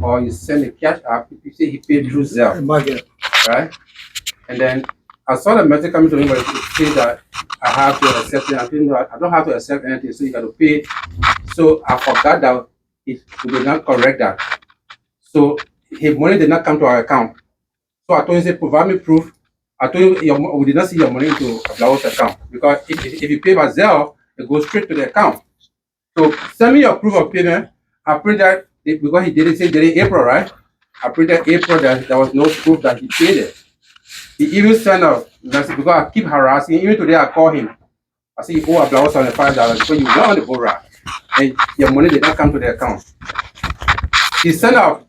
or you send a cash app, you say he paid through Zelle, right? And then I saw the message coming to me, but it says that I have to accept it. I don't have to accept anything, so you got to pay. So I forgot that he did not correct that. So his money did not come to our account. So I told him, say, provide me proof. I told him, we did not see your money into Ahblawoe's account, because if you pay by Zelle, it goes straight to the account. So send me your proof of payment. I print that because he did it, say did it April, right? I printed April that there was no proof that he paid it. He even sent a message because I keep harassing him. Even today I call him. I say you owe Ahblawoe $75 because you went on the boat ride and your money did not come to the account. He sent a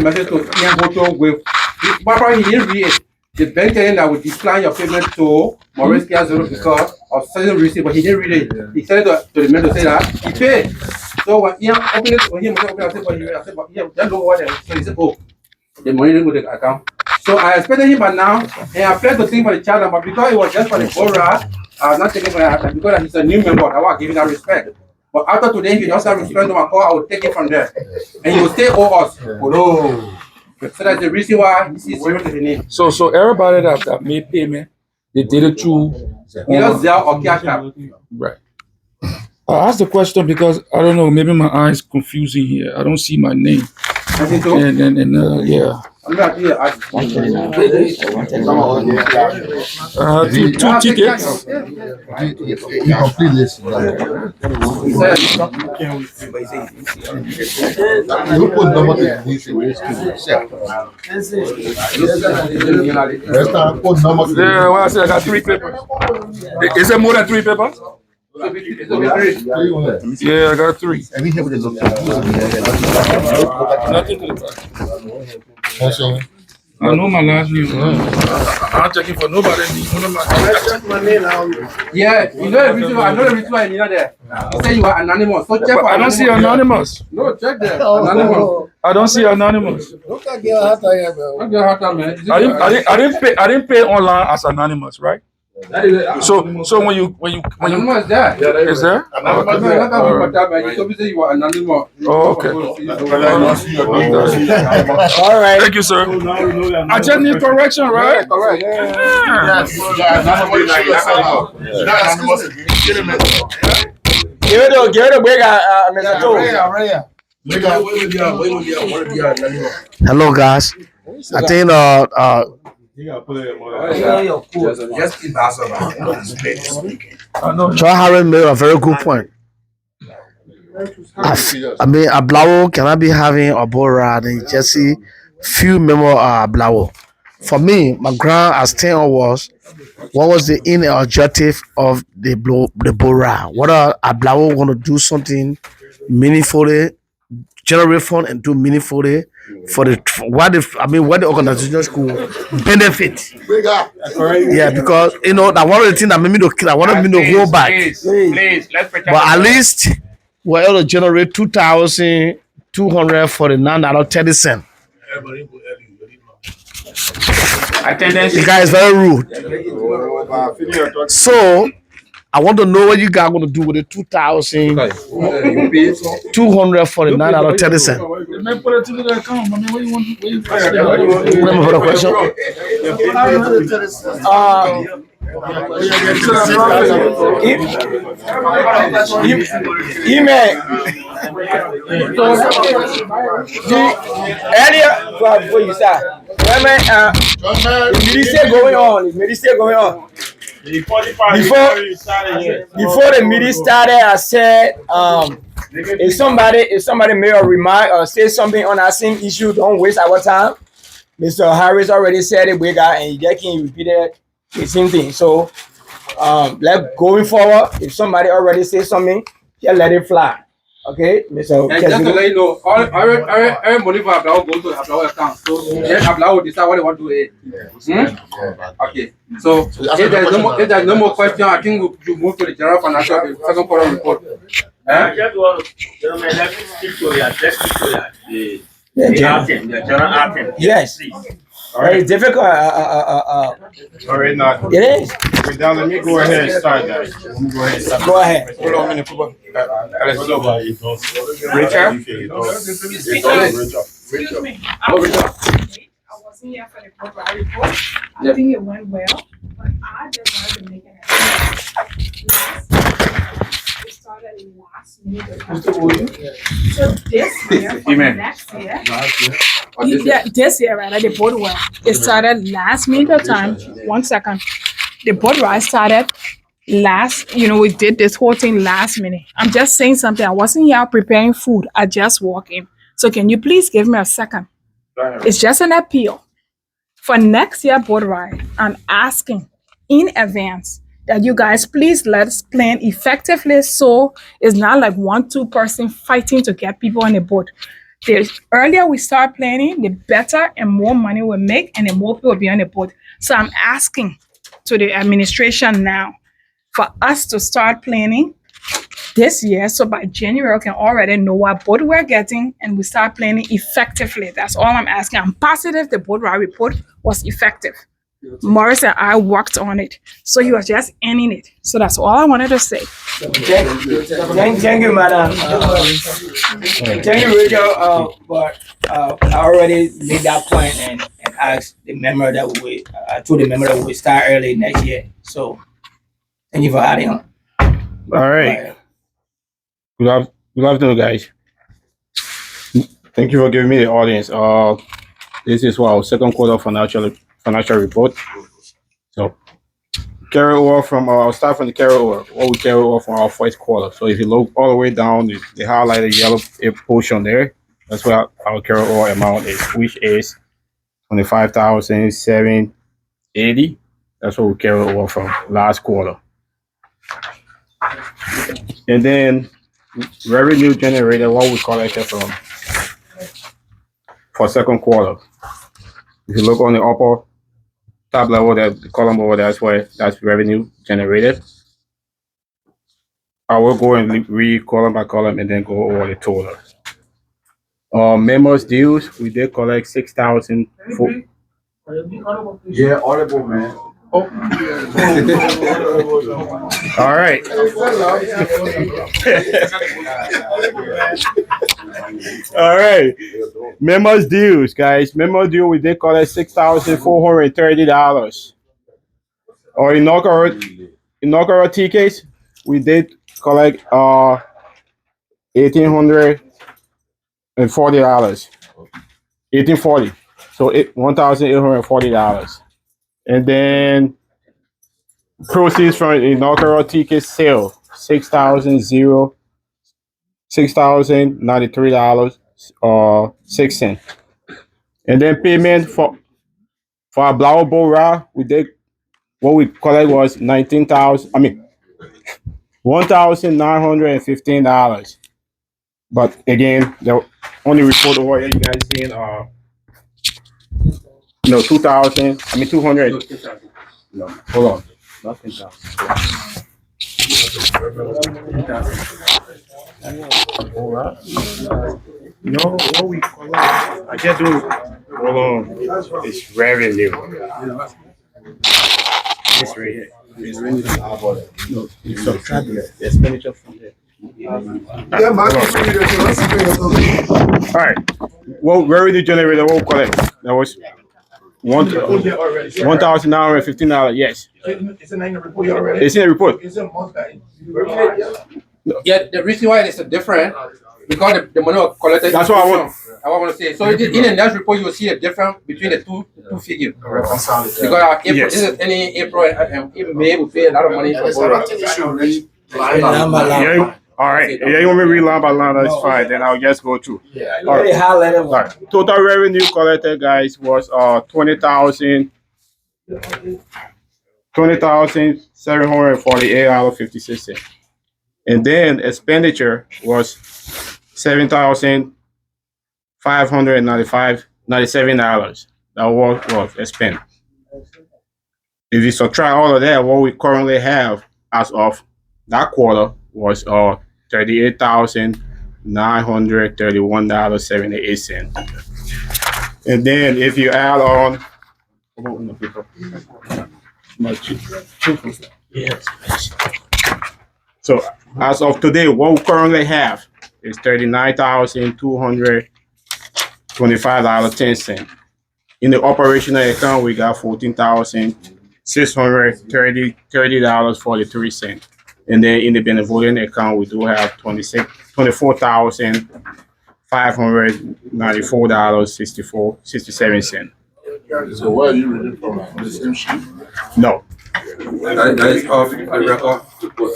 message to Ian Hoto with he didn't read it. The bank telling that would decline your payment to Maurice Kiazoro because of certain receipt, but he didn't read it. He sent it to the man to say that he paid. So when Ian opened it, when he opened it, I said, but Ian, just look what so he said, oh, the money didn't go to the account. So I expected him by now, and I tried to think for the child number because it was just for the Bora. I was not taking for that because he's a new member. I was giving that respect. But after today, if he doesn't have respect to my call, I will take it from there. And he will stay owe us. Oh. So that's the reason why he sees zero to the name. So everybody that made payment, they did it through either Zelle or Cash App. Right. I asked the question because I don't know, maybe my eyes confusing here. I don't see my name. And yeah. I'm not here. Two tickets. You complete list. You put number to this Yeah, well, I said I got 3 papers. Is it more than 3 papers? Yeah, I got 3. Nothing to the back. I know my last name. I'm checking for nobody. Yeah, you know the reason why. I know the reason why you're not there. You say you are anonymous. So check for I don't see anonymous. No, check there. Anonymous. I don't see anonymous. Don't get hot man. I didn't pay online as anonymous, right? So when you anonymous there. Is there? Oh, okay. All right. Thank you, sir. I just need correction, right? Correct. Give it a break. Hello, guys. I think Joy Harron made a very good point. I mean, Ahblawoe cannot be having a bull ride and Jesse few members of Ahblawoe. For me, my ground as 10 was what was the inner objective of the bull ride? Whether Ahblawoe want to do something meaningfully, generate fund and do meaningfully for what the organization could benefit. Yeah, because that one of the things that made me to kill. I wanted me to go back. Please, let's pretend. But at least we're able to generate $2,249.30. The guy is very rude. So I want to know what you guys going to do with the $2,249.30. Put it to the account. I mean, what you want? Remember for the question? Email. Earlier, before you start, the minister going on. Before the meeting started, I said, if somebody made a remark or say something on that same issue, don't waste our time. Mr. Harris already said it, and he just can repeat the same thing. So, going forward, if somebody already says something, just let it fly. Okay, Mr. And just to let you know, all money for Ahblawoe goes to Ahblawoe account. So then Ahblawoe will decide what they want to do. Okay. So if there's no more question, I think we'll move to the general financial second quarter report. Gentlemen, let's speak to the general item. Yes. Please. Very difficult. All right, now. It is. Wait, now let me go ahead and start, guys. Let me go ahead and start. Go ahead. Hold on a minute, Papa. Let's go. Richard? Excuse me. I wasn't here for the corporate report. I think it went well, but I just wanted to make it it started last minute. So this year, for next year, this year, right, the board well. It started last minute time. 1 second. The board right started last, we did this whole thing last minute. I'm just saying something. I wasn't here preparing food. I just walked in. So can you please give me a second? It's just an appeal. For next year boat ride, I'm asking in advance that you guys please let us plan effectively so it's not like 1-2 person fighting to get people on the boat. The earlier we start planning, the better and more money we'll make and the more people will be on the boat. So I'm asking to the administration now for us to start planning this year, so by January we can already know what boat we're getting and we start planning effectively. That's all I'm asking. I'm positive the boat ride report was effective. Morris and I worked on it, so he was just ending it. So that's all I wanted to say. Thank you, madam. Thank you, Rachel. But I already made that point and asked the member that I told the member that we start early next year. So thank you for adding on. All right. Good afternoon, guys. Thank you for giving me the audience. This is our second quarter financial report. So carry over from I'll start from the carry over. What we carry over from our first quarter. So if you look all the way down, the highlighted yellow portion there, that's what our carry over amount is, which is 25,780. That's what we carry over from last quarter. And then revenue generated, what we collected from for second quarter. If you look on the upper top level, that the column over there, that's revenue generated. I will go and read column by column and then go over the total. Members dues, we did collect 6,000. Yeah, audible, man. All right. All right. Members dues, guys. Members due, we did collect $6,430. Our inaugural tickets, we did collect $1,840. $1,840. So $1,840. And then proceeds from inaugural ticket sale, $6,093.06. And then payment for Ahblawoe boat ride, we did what we collect was $1,915. But again, the only report over here you guys seeing 200. No, hold on. Not 10,000. No, what we call it? I just do. Hold on. It's revenue. This right here. It's revenue. No, it's subtract the expenditure from there. All right. Well, revenue generated, what we collect? That was $1,915. Yes. It's in the report already. It's in the report. It's a month. Yeah, the reason why it's different because the money was collected. That's what I want to say. So in the next report, you will see a difference between the two figures. Because April, Yes. this is any April and May we pay a lot of money for both. Yeah. All right. Yeah, you want me to read line by line? That's fine. Then I'll just go through. All right. All right. Total revenue collected, guys, was $20,748.56. And then expenditure was $7,597. That was spent. If you subtract all of that, what we currently have as of that quarter was $38,931.78. And then if you add on So as of today, what we currently have is $39,225.10. In the operational account, we got $14,630.43. And then in the benevolent account, we do have $24,594.67. So where are you reading from? The same sheet? No, That is off the record.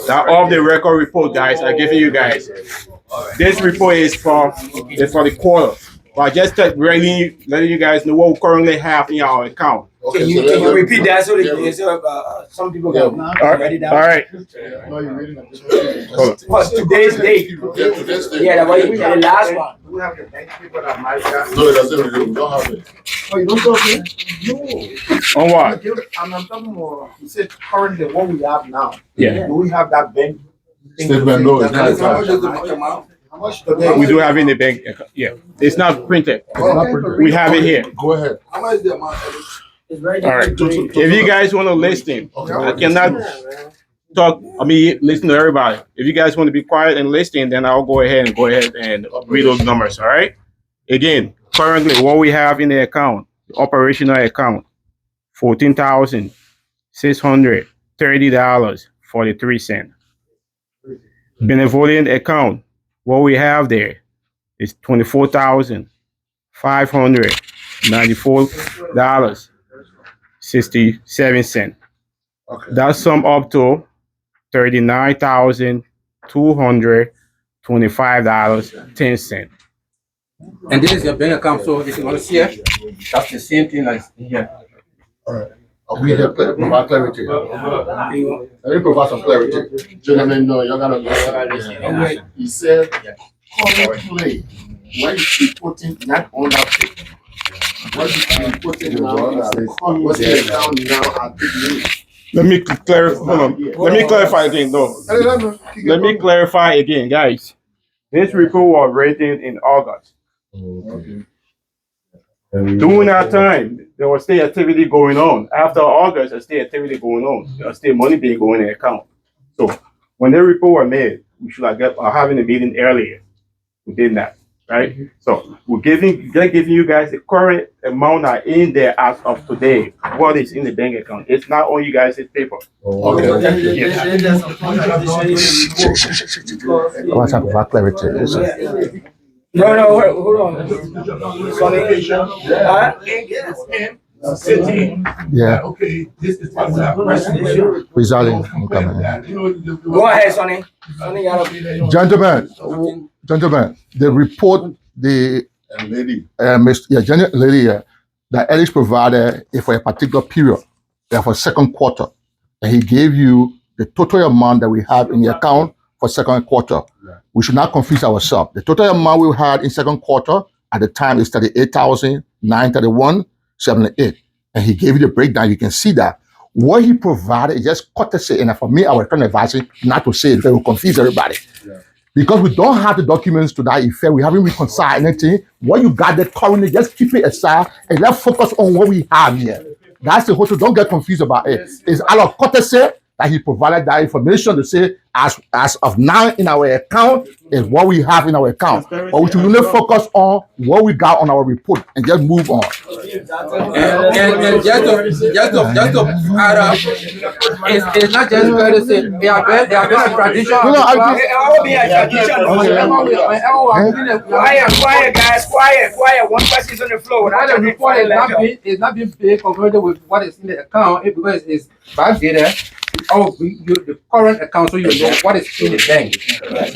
that off the record report, guys, I giving you guys. This report is for the quarter. But I just letting you guys know what we currently have in our account. Okay, Can you repeat that so that some people can write it down? All right. No, you're reading it. Hold on. What's today's date? Yeah, that was the last one. No, it doesn't read it. We don't have it. Oh, you don't talk here? On what? I'm talking about, you said currently what we have now. Yeah. Do we have that bank? Statement, no, it's not. How much today? We do have in the bank account. Yeah. It's not printed. We have it here. Go ahead. How much is the amount? It's right All right. If you guys want to listen, I cannot listen to everybody. If you guys want to be quiet and listen, then I'll go ahead and read those numbers. All right. Again, currently what we have in the account, the operational account, $14,630.43. Benevolent account, what we have there is $24,594.67. Okay. That sum up to $39,225.10. And this is your bank account, so if you want to see it, that's the same thing as here. All right. We have provide clarity. Let me provide some clarity. Gentlemen, no, you're gonna listen. He said, currently, when you putting not on that paper, what you putting now, what's the account now at the minute? Let me clarify again. No. Let me clarify again, guys. This report was written in August. Okay. During that time, there was still activity going on. After August, there's still activity going on. There's still money being going in the account. So when the report was made, we should have having a meeting earlier. We did not, right? So we're giving you guys the current amount that in there as of today. What is in the bank account? It's not on you guys' paper. Okay. Yes. I want to provide clarity. No, hold on. Yeah, Okay, this is what resolving. Go ahead, Sonny. Sonny, Gentlemen, the report, the lady. lady, that Alex provided is for a particular period, for second quarter, and he gave you the total amount that we have in the account for second quarter. We should not confuse ourselves. The total amount we had in second quarter at the time is $38,931.78, and he gave you the breakdown. You can see that what he provided is just courtesy, and for me, I was trying to advise him not to say it because it will confuse everybody. Yeah. Because we don't have the documents to that effect, we haven't reconciled anything. What you got there currently, just keep it aside and let's focus on what we have here. That's the whole thing. Don't get confused about it. It's out of courtesy that he provided that information to say, as of now in our account is what we have in our account. But we should really focus on what we got on our report and just move on. And just to add up, it's not just going to say they are been a tradition. Quiet, guys, quiet. One person's on the floor. The report is not being paid converted with what is in the account because it's backdated. The current account, so you know what is in the bank.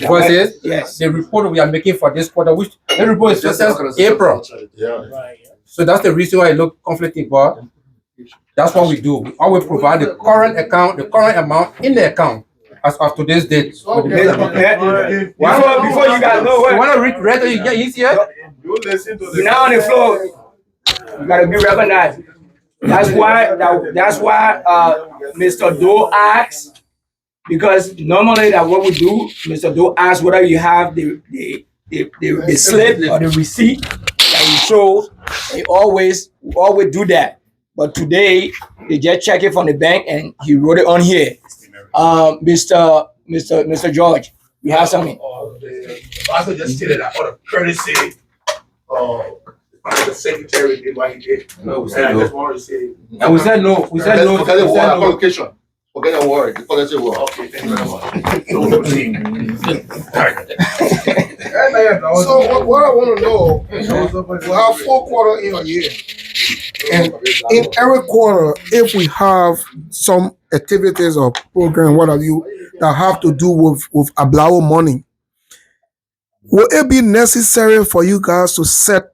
Versus the report we are making for this quarter, which the report is just April. So that's the reason why it looks conflicting, but that's what we do. We always provide the current account, the current amount in the account as of today's date. Before you guys know what. You want to read it, you get easier? You're now on the floor. You gotta be recognized. That's why Mr. Doe asked, because normally that what we do, Mr. Doe asks whether you have the slip or the receipt that you show. We always do that. but today they just check it from the bank and he wrote it on here. Mr. George, you have something? Also just stated that out of courtesy, the secretary did what he did. No, we And said I no. just want to say. And we said no. We said no. Forget the We word said no. qualification. Forget the word. The policy word. Okay, thank you very much. So what I want to know, we have 4 quarters in a year. And in every quarter, if we have some activities or program, what have you, that have to do with Ahblawoe money, will it be necessary for you guys to set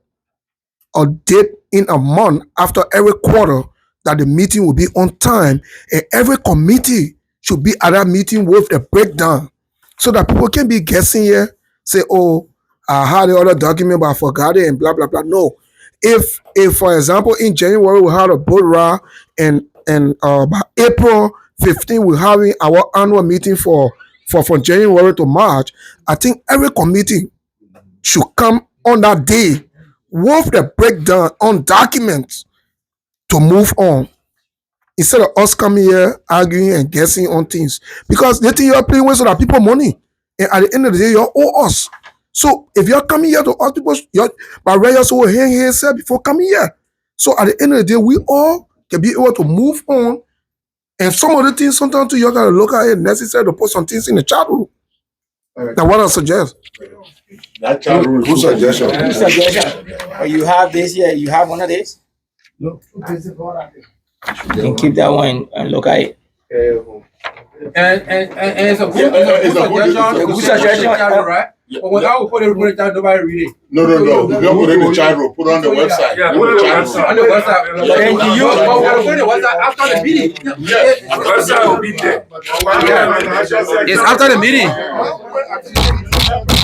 a date in a month after every quarter that the meeting will be on time, and every committee should be at that meeting with the breakdown, so that people can be guessing here, say, oh, I had the other document but I forgot it and blah blah blah. No. If for example in January we had a boat ride and by April 15 we're having our annual meeting from January to March, I think every committee should come on that day with the breakdown on documents to move on, instead of us coming here arguing and guessing on things, because they think you're playing with so that people money, and at the end of the day you owe us. So if you're coming here to ask people, by right, so hang here before coming here. So at the end of the day, we all can be able to move on. And some of the things sometimes too, you gotta look at it necessary to put some things in the chat room. That's what I suggest. That child rule is good suggestion. Good suggestion. You have this here. You have one of these. No. You can keep that one and look at it. And it's a good suggestion, right? But when I will put it down, nobody read it. No. Don't put it in the chat room. Put it on the website. Yeah, put it On the website. Thank you. But we'll put it on the website after the meeting. Website will be there. It's after the meeting.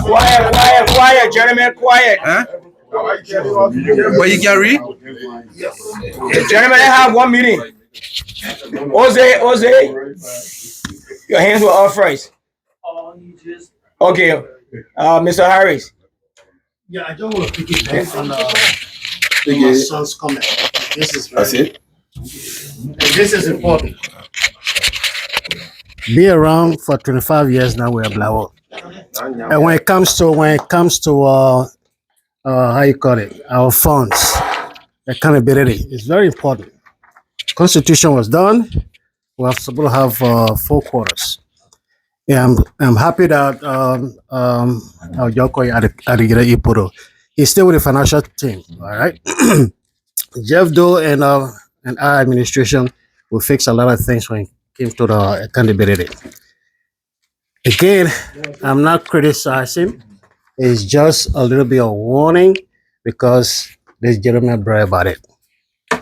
Quiet, gentlemen, quiet. Huh? But you can read? Gentlemen, they have one meeting. Jose, your hands were up first. Okay, Mr. Harris. Yeah, I don't want to piggyback on my son's comment. This is very, and this is important. Be around for 25 years now with Ahblawoe. And when it comes to how you call it, our funds, accountability is very important. Constitution was done. We're supposed to have 4 quarters. Yeah, I'm happy that Joko Adigire Ipuro is still with the financial team. All right, Jeff Doe and our administration will fix a lot of things when it came to the accountability. Again, I'm not criticizing. It's just a little bit of warning because this gentleman brought about it.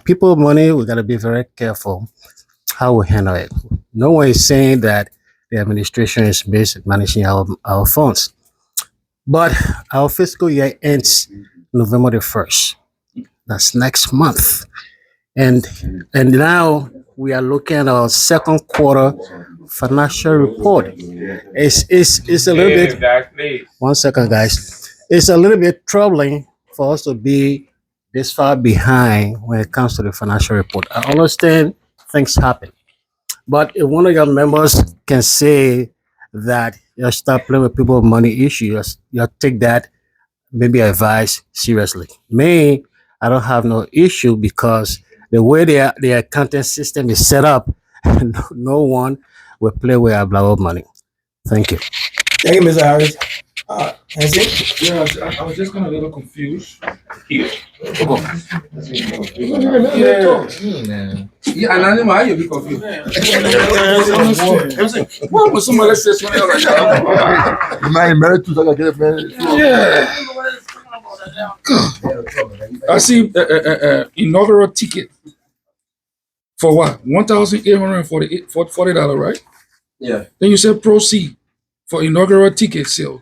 People money, we gotta be very careful how we handle it. No one is saying that the administration is managing our funds. But our fiscal year ends November the 1st. That's next month. And now we are looking at our second quarter financial report. It's a little bit, one second guys. It's a little bit troubling for us to be this far behind when it comes to the financial report. I understand things happen. But if one of your members can say that you start playing with people's money issues, you take that maybe advice seriously. Me, I don't have no issue because the way the accounting system is set up, no one will play with Ahblawoe money. Thank you. Thank you, Mr. Harris. That's it? Yeah, I was just kind of a little confused. Yeah, and animal, you'll be confused. What was somebody say something like that? Man, married to like a man. Yeah. I see inaugural ticket for what? $1,840, right? Yeah. Then you said proceed for inaugural ticket sale.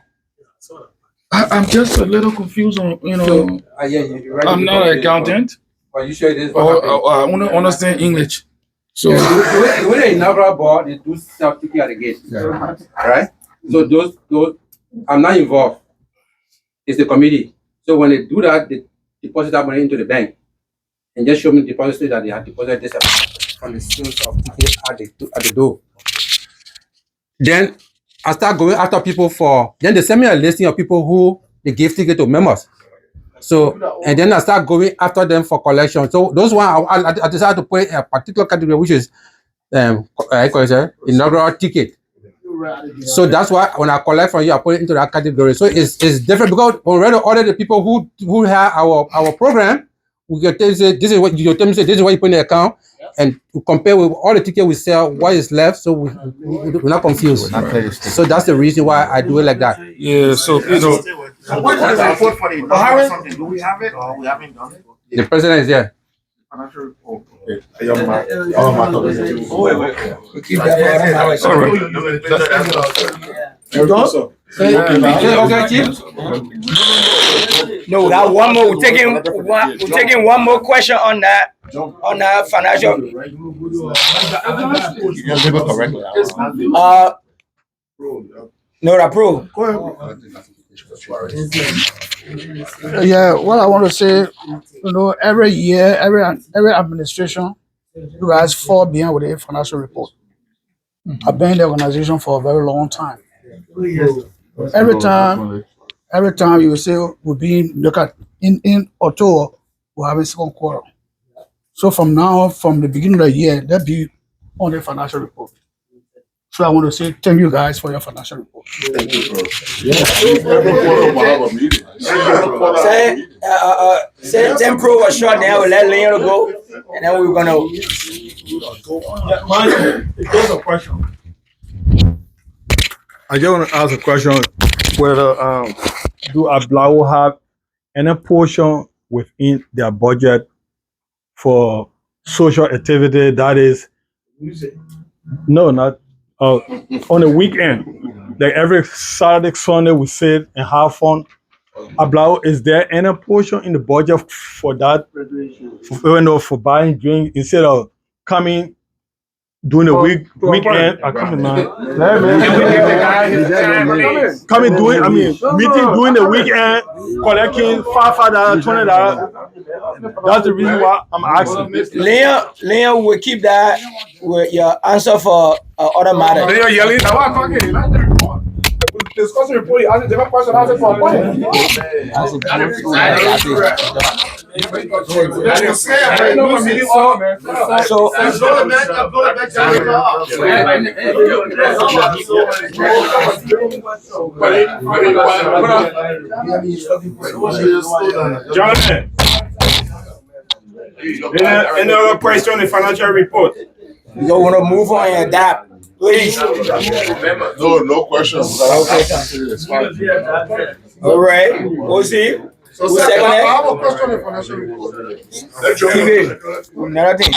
I'm just a little confused on, So, yeah, you're right. I'm not an accountant. But you sure it is I want to understand English. So, the way the inaugural board, they do stuff to at the gate. Right? So those, I'm not involved. It's the committee. So when they do that, they deposit that money into the bank. and just show me the deposit slip that they had deposited this amount on the sales of ticket at the door. Then I start going after people then they send me a listing of people who they give ticket to members. So, and then I start going after them for collection. So those one, I decided to put a particular category, which is inaugural ticket. So that's why when I collect from you, I put it into that category. So it's different because when we order the people who have our program, we get this is what you tell me, this is what you put in the account, and we compare with all the tickets we sell, what is left, so we're not confused. So that's the reason why I do it like that. Yeah, so What is the report for the inaugural something? Do we have it or we haven't done it? The president is there. Financial report. Okay. Okay, Chief. No, we got one more. We're taking one more question on that financial. No, approve. Yeah, what I want to say, every year, every administration, you guys fall behind with a financial report. I've been in the organization for a very long time. Every time you say we'll be look at in October, we'll have a second quarter. So from now, from the beginning of the year, there'll be on the financial report. So I want to say thank you guys for your financial report. Thank you, bro. Say 10 Pro was short now, we'll let Leon go, and then we're gonna. There's a question. I just want to ask a question whether do Ahblawoe have any portion within their budget for social activity that is no, not on the weekend, like every Saturday, Sunday, we sit and have fun. Ahblawoe, is there any portion in the budget for that? For buying drinks instead of coming during the weekend? Coming doing, meeting during the weekend, collecting $5, $20. That's the reason why I'm asking. Leon will keep that with your answer for other matters. Leon yelling. Now I'm talking. Discussing report, you ask a different question, answer for a point. Jonathan, any other question on the financial report? You don't want to move on and adapt, please. No questions. All right, we'll see. So, sir, I have a question on financial report. Another thing.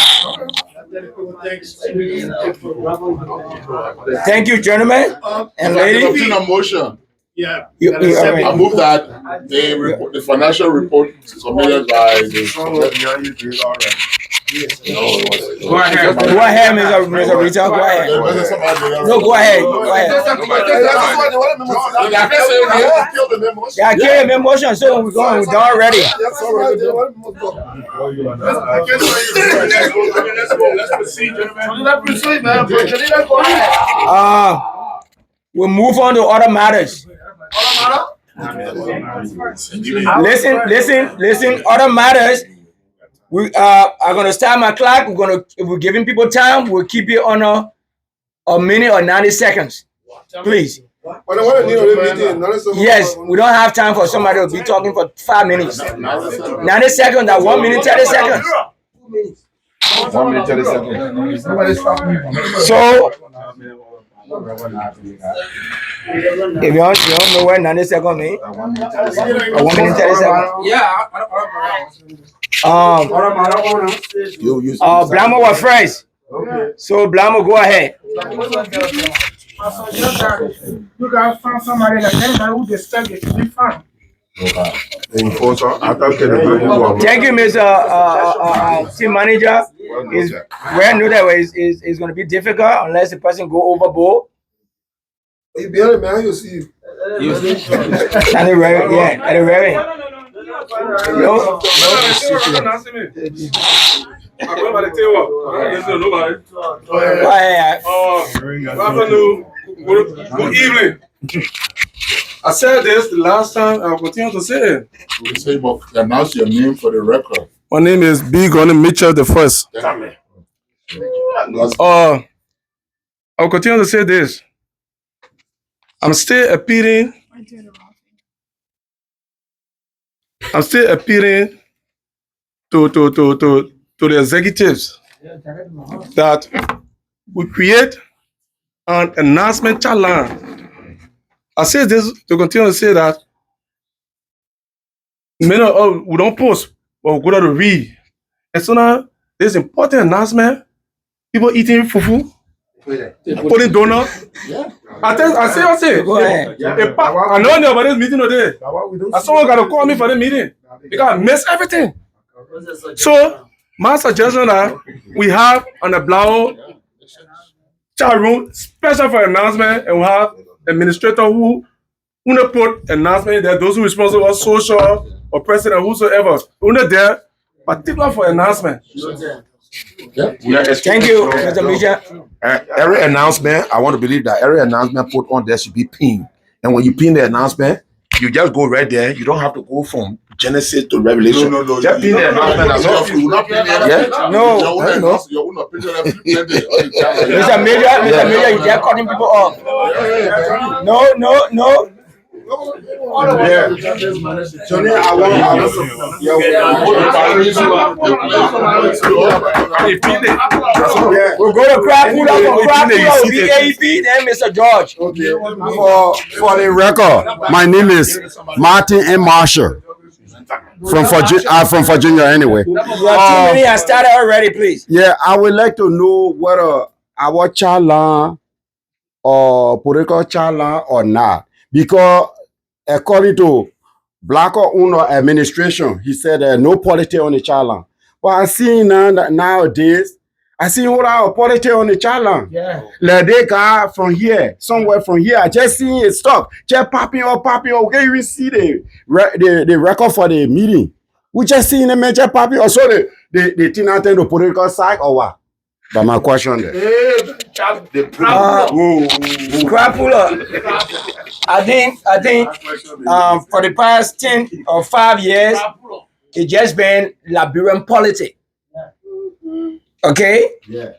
Thank you, gentlemen and ladies. A motion. Yeah. I move that the financial report submitted by the. Go ahead, Mr. Rita. Go ahead. No, go ahead. Yeah, I carry a motion, so we're done already. Let's proceed, gentlemen. We'll move on to other matters. Listen, other matters. We are gonna start my clock. We're giving people time. We'll keep it on a minute or 90 seconds. Please. Yes, we don't have time for somebody to be talking for 5 minutes. 90 seconds, that 1 minute, 30 seconds. 1 minute, 30 seconds. So if you don't know what 90 seconds means, 1 minute, 30 seconds. Yeah. Blamo was first. Okay. So Blamo, go ahead. You guys found somebody who disturbed it to be found. Thank you, Mr. Team Manager. We knew that it's going to be difficult unless the person go overboard. You better, man. You see. At the reverend. No. Good evening. I said this the last time. I'll continue to say it. We say, but announce your name for the record. My name is B. Gunny Mitchell the First. I'll continue to say this. I'm still appealing to the executives that we create an announcement challenge. I say this to continue to say that many of us we don't post, but we go to read. And so now there's important announcement. People eating fufu, putting donut. I say. Go ahead. I know about this meeting today. Someone got to call me for the meeting because I miss everything. So my suggestion that we have an Ahblawoe chat room special for announcement, and we have administrator who put announcement there. Those who responsible for social or president, whosoever, there particular for announcement. Thank you, Mr. Mitchell. Every announcement, I want to believe that every announcement put on there should be pinned. And when you pin the announcement, you just go right there. You don't have to go from Genesis to Revelation. No. Just pin the announcement as well. You will not pin it. No. You will not pin it. Mr. Major, you just cutting people off. No. Yeah. Johnny, I want we'll go to crowd cooler from crowd cooler with AEP, then Mr. George. For the record, my name is Martin M. Marshall from Virginia anyway. Your 2 minutes has started already, please. Yeah, I would like to know whether our challenge or political challenge or not, because according to Black Owner administration, he said no politics on the challenge. But I see nowadays, I see all our politics on the challenge. Yeah. Like they got from here, somewhere from here. I just seen it stop, just popping up. We can't even see the record for the meeting. We just seen them just popping up. So they think out the political side or what? But my question there. Crowd puller. I think for the past 10 or 5 years, it's just been Liberian politics. Okay? Yeah.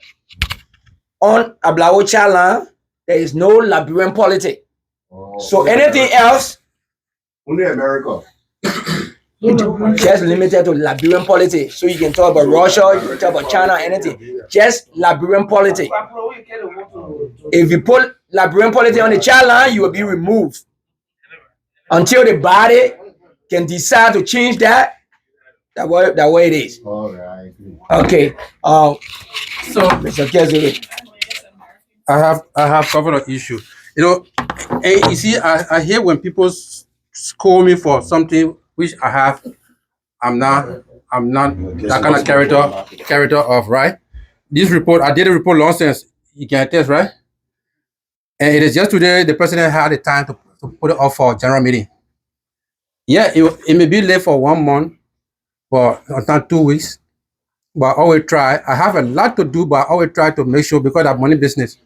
On Ahblawoe challenge, there is no Liberian politics. So anything else, Only America. just limited to Liberian politics. So you can talk about Russia, you can talk about China, anything. Just Liberian politics. If you put Liberian politics on the challenge, you will be removed. Until the body can decide to change that way it is. All right. Okay. So Mr. Kezuri. I have covered an issue. You see, I hear when people scold me for something which I'm not that kind of character of, right? This report, I did a report long since, you can attest, right? And it is just today the president had the time to put it off for general meeting. Yeah, it may be late for 1 month, but not 2 weeks. But I always try. I have a lot to do, but I always try to make sure because of money business,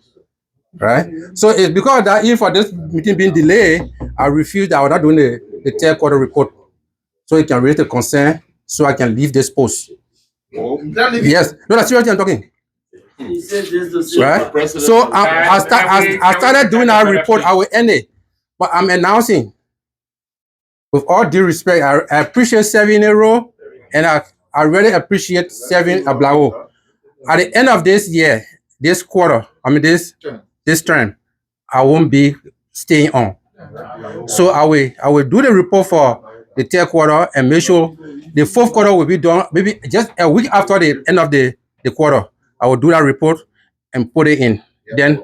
right? So it's because of that, if for this meeting being delayed, I refused. I was not doing the third quarter report, so it can raise the concern, so I can leave this post. Yes, no, that's seriously I'm talking. Right? So I started doing our report. I will end it, but I'm announcing. With all due respect, I appreciate serving in a row, and I really appreciate serving Ahblawoe. At the end of this year, this quarter, this term, I won't be staying on. So I will do the report for the third quarter and make sure the fourth quarter will be done maybe just a week after the end of the quarter. I will do that report and put it in. Then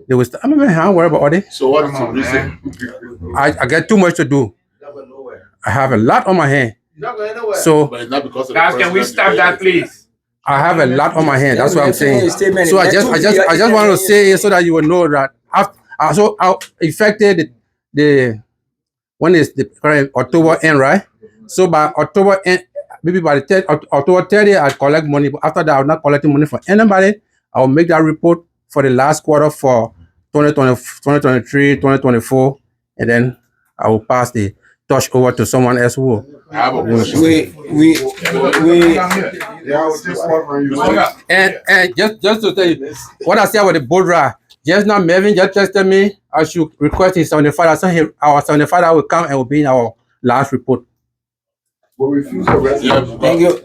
they will start. I don't worry about all this. So what is the reason? I get too much to do. I have a lot on my hand. So But it's not because of Guys, can we stop that, please? I have a lot on my hand. That's what I'm saying. So I just wanted to say it so that you will know that I affected when is the current October end, right? So by October end, maybe by the October 30th, I collect money. But after that, I'm not collecting money from anybody. I will make that report for the last quarter for 2020, 2023, 2024, and then I will pass the touch over to someone else who will. And just to tell you what I said with the boat ride, just now Melvin just texted me I should request his 75. So our 75 will come and will be in our last report. Thank you.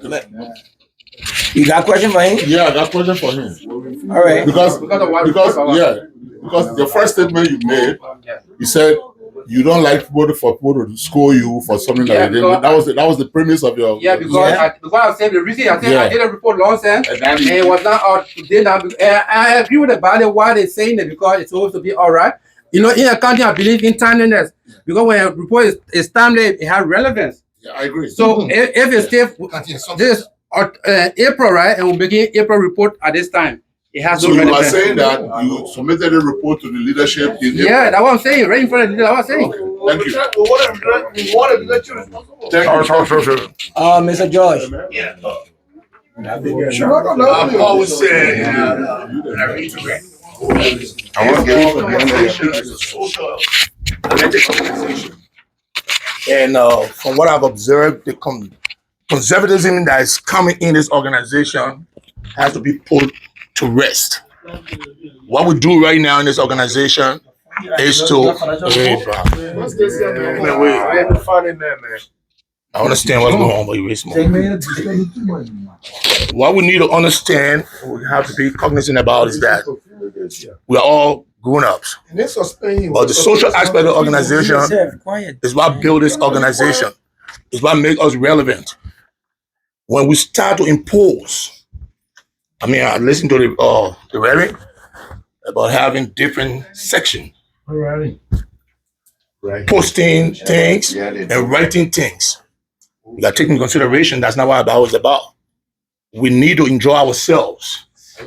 You got a question for him? Yeah, I got a question for him. All right. Because the first statement you made, you said you don't like people to scold you for something that they did. That was the premise of your. Yeah, because I said the reason I said I did a report long time and it was not out today now. I agree with the body why they're saying it because it's supposed to be all right. You know, in accounting, I believe in timeliness because when a report is timely, it has relevance. Yeah, I agree. So if it's still this April, right, and we're making April report at this time. It has So no you are relevance. saying that you submitted a report to the leadership in April? Yeah, that's what I'm saying. Right in front of you, that's what I'm saying. Thank you. Mr. George. I've always said, and I reiterate, I want to get organization is a social athletic organization. And from what I've observed, the conservatism that is coming in this organization has to be put to rest. What we do right now in this organization is to I understand what's going on, but you waste more. What we need to understand, we have to be cognizant about is that we are all grown-ups. But the social aspect of the organization is what builds this organization, is what makes us relevant. When we start to impose, I mean, I listened to the rhetoric about having different sections, posting things and writing things. We got to take into consideration that's not what Ahblawoe is about. We need to enjoy ourselves,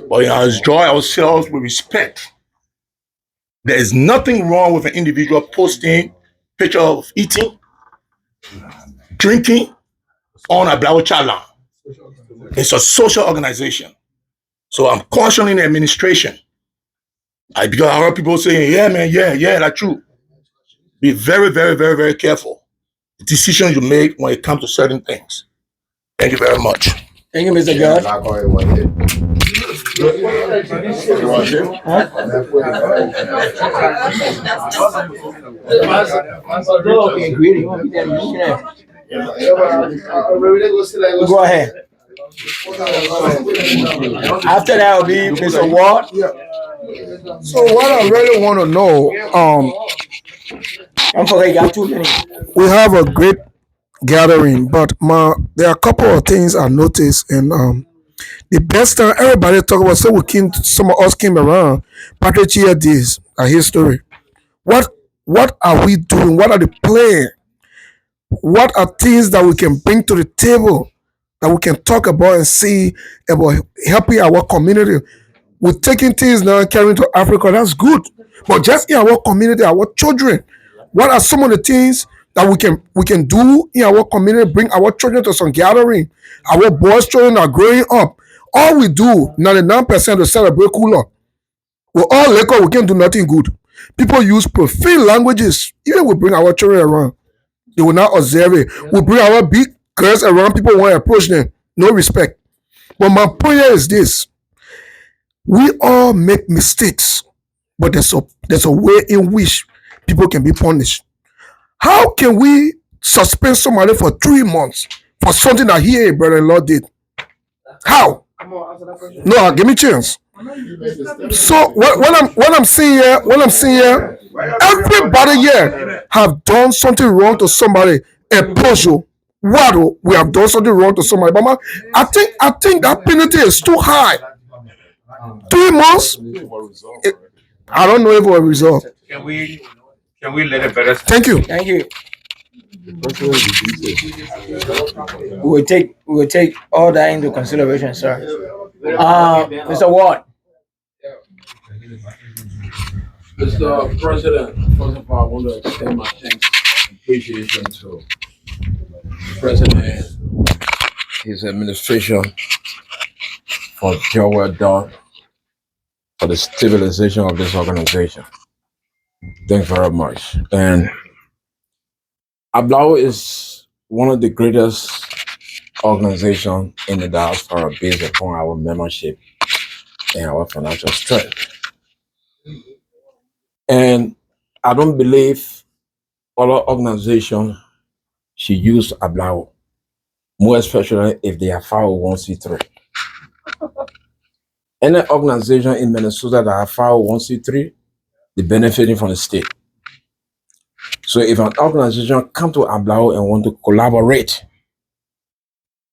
but enjoy ourselves with respect. There is nothing wrong with an individual posting picture of eating, drinking on Ahblawoe channel. It's a social organization. So I'm cautioning the administration. Because I heard people saying, yeah, man, yeah, that's true. Be very, very, very, very careful. The decisions you make when it comes to certain things. Thank you very much. Thank you, Mr. George. Go ahead. After that will be Mr. Ward. So what I really want to know, I'm sorry, you got 2 minutes. we have a great gathering, but there are a couple of things I noticed, and the best time everybody talk about, so some of us came around, Patricia days, a history. What are we doing? What are the plans? What are things that we can bring to the table that we can talk about and see about helping our community? We're taking things now and carrying to Africa, that's good. But just in our community, our children, what are some of the things that we can do in our community, bring our children to some gathering? Our boys' children are growing up. All we do, 99% to celebrate cooler. We're all liquor, we can't do nothing good. People use profane languages. Even we bring our children around, they will not observe it. We bring our big girls around, people want to approach them. No respect. But my prayer is this. We all make mistakes, but there's a way in which people can be punished. How can we suspend somebody for 3 months for something that he and brother-in-law did? How? No, give me a chance. So what I'm seeing here, everybody here have done something wrong to somebody. A Pojo, Wado, we have done something wrong to somebody. But I think that penalty is too high. 3 months? I don't know if it will result. Can we let it better? Thank you. Thank you. We will take all that into consideration, sir. Mr. Ward. Mr. President, first of all, I want to extend my thanks and appreciation to President, his administration for job well done for the stabilization of this organization. Thanks very much. And Ahblawoe is one of the greatest organizations in the diaspora based upon our membership and our financial strength. And I don't believe other organizations should use Ahblawoe, more especially if they are 501c3. Any organization in Minnesota that are 501c3, they're benefiting from the state. So if an organization come to Ahblawoe and want to collaborate,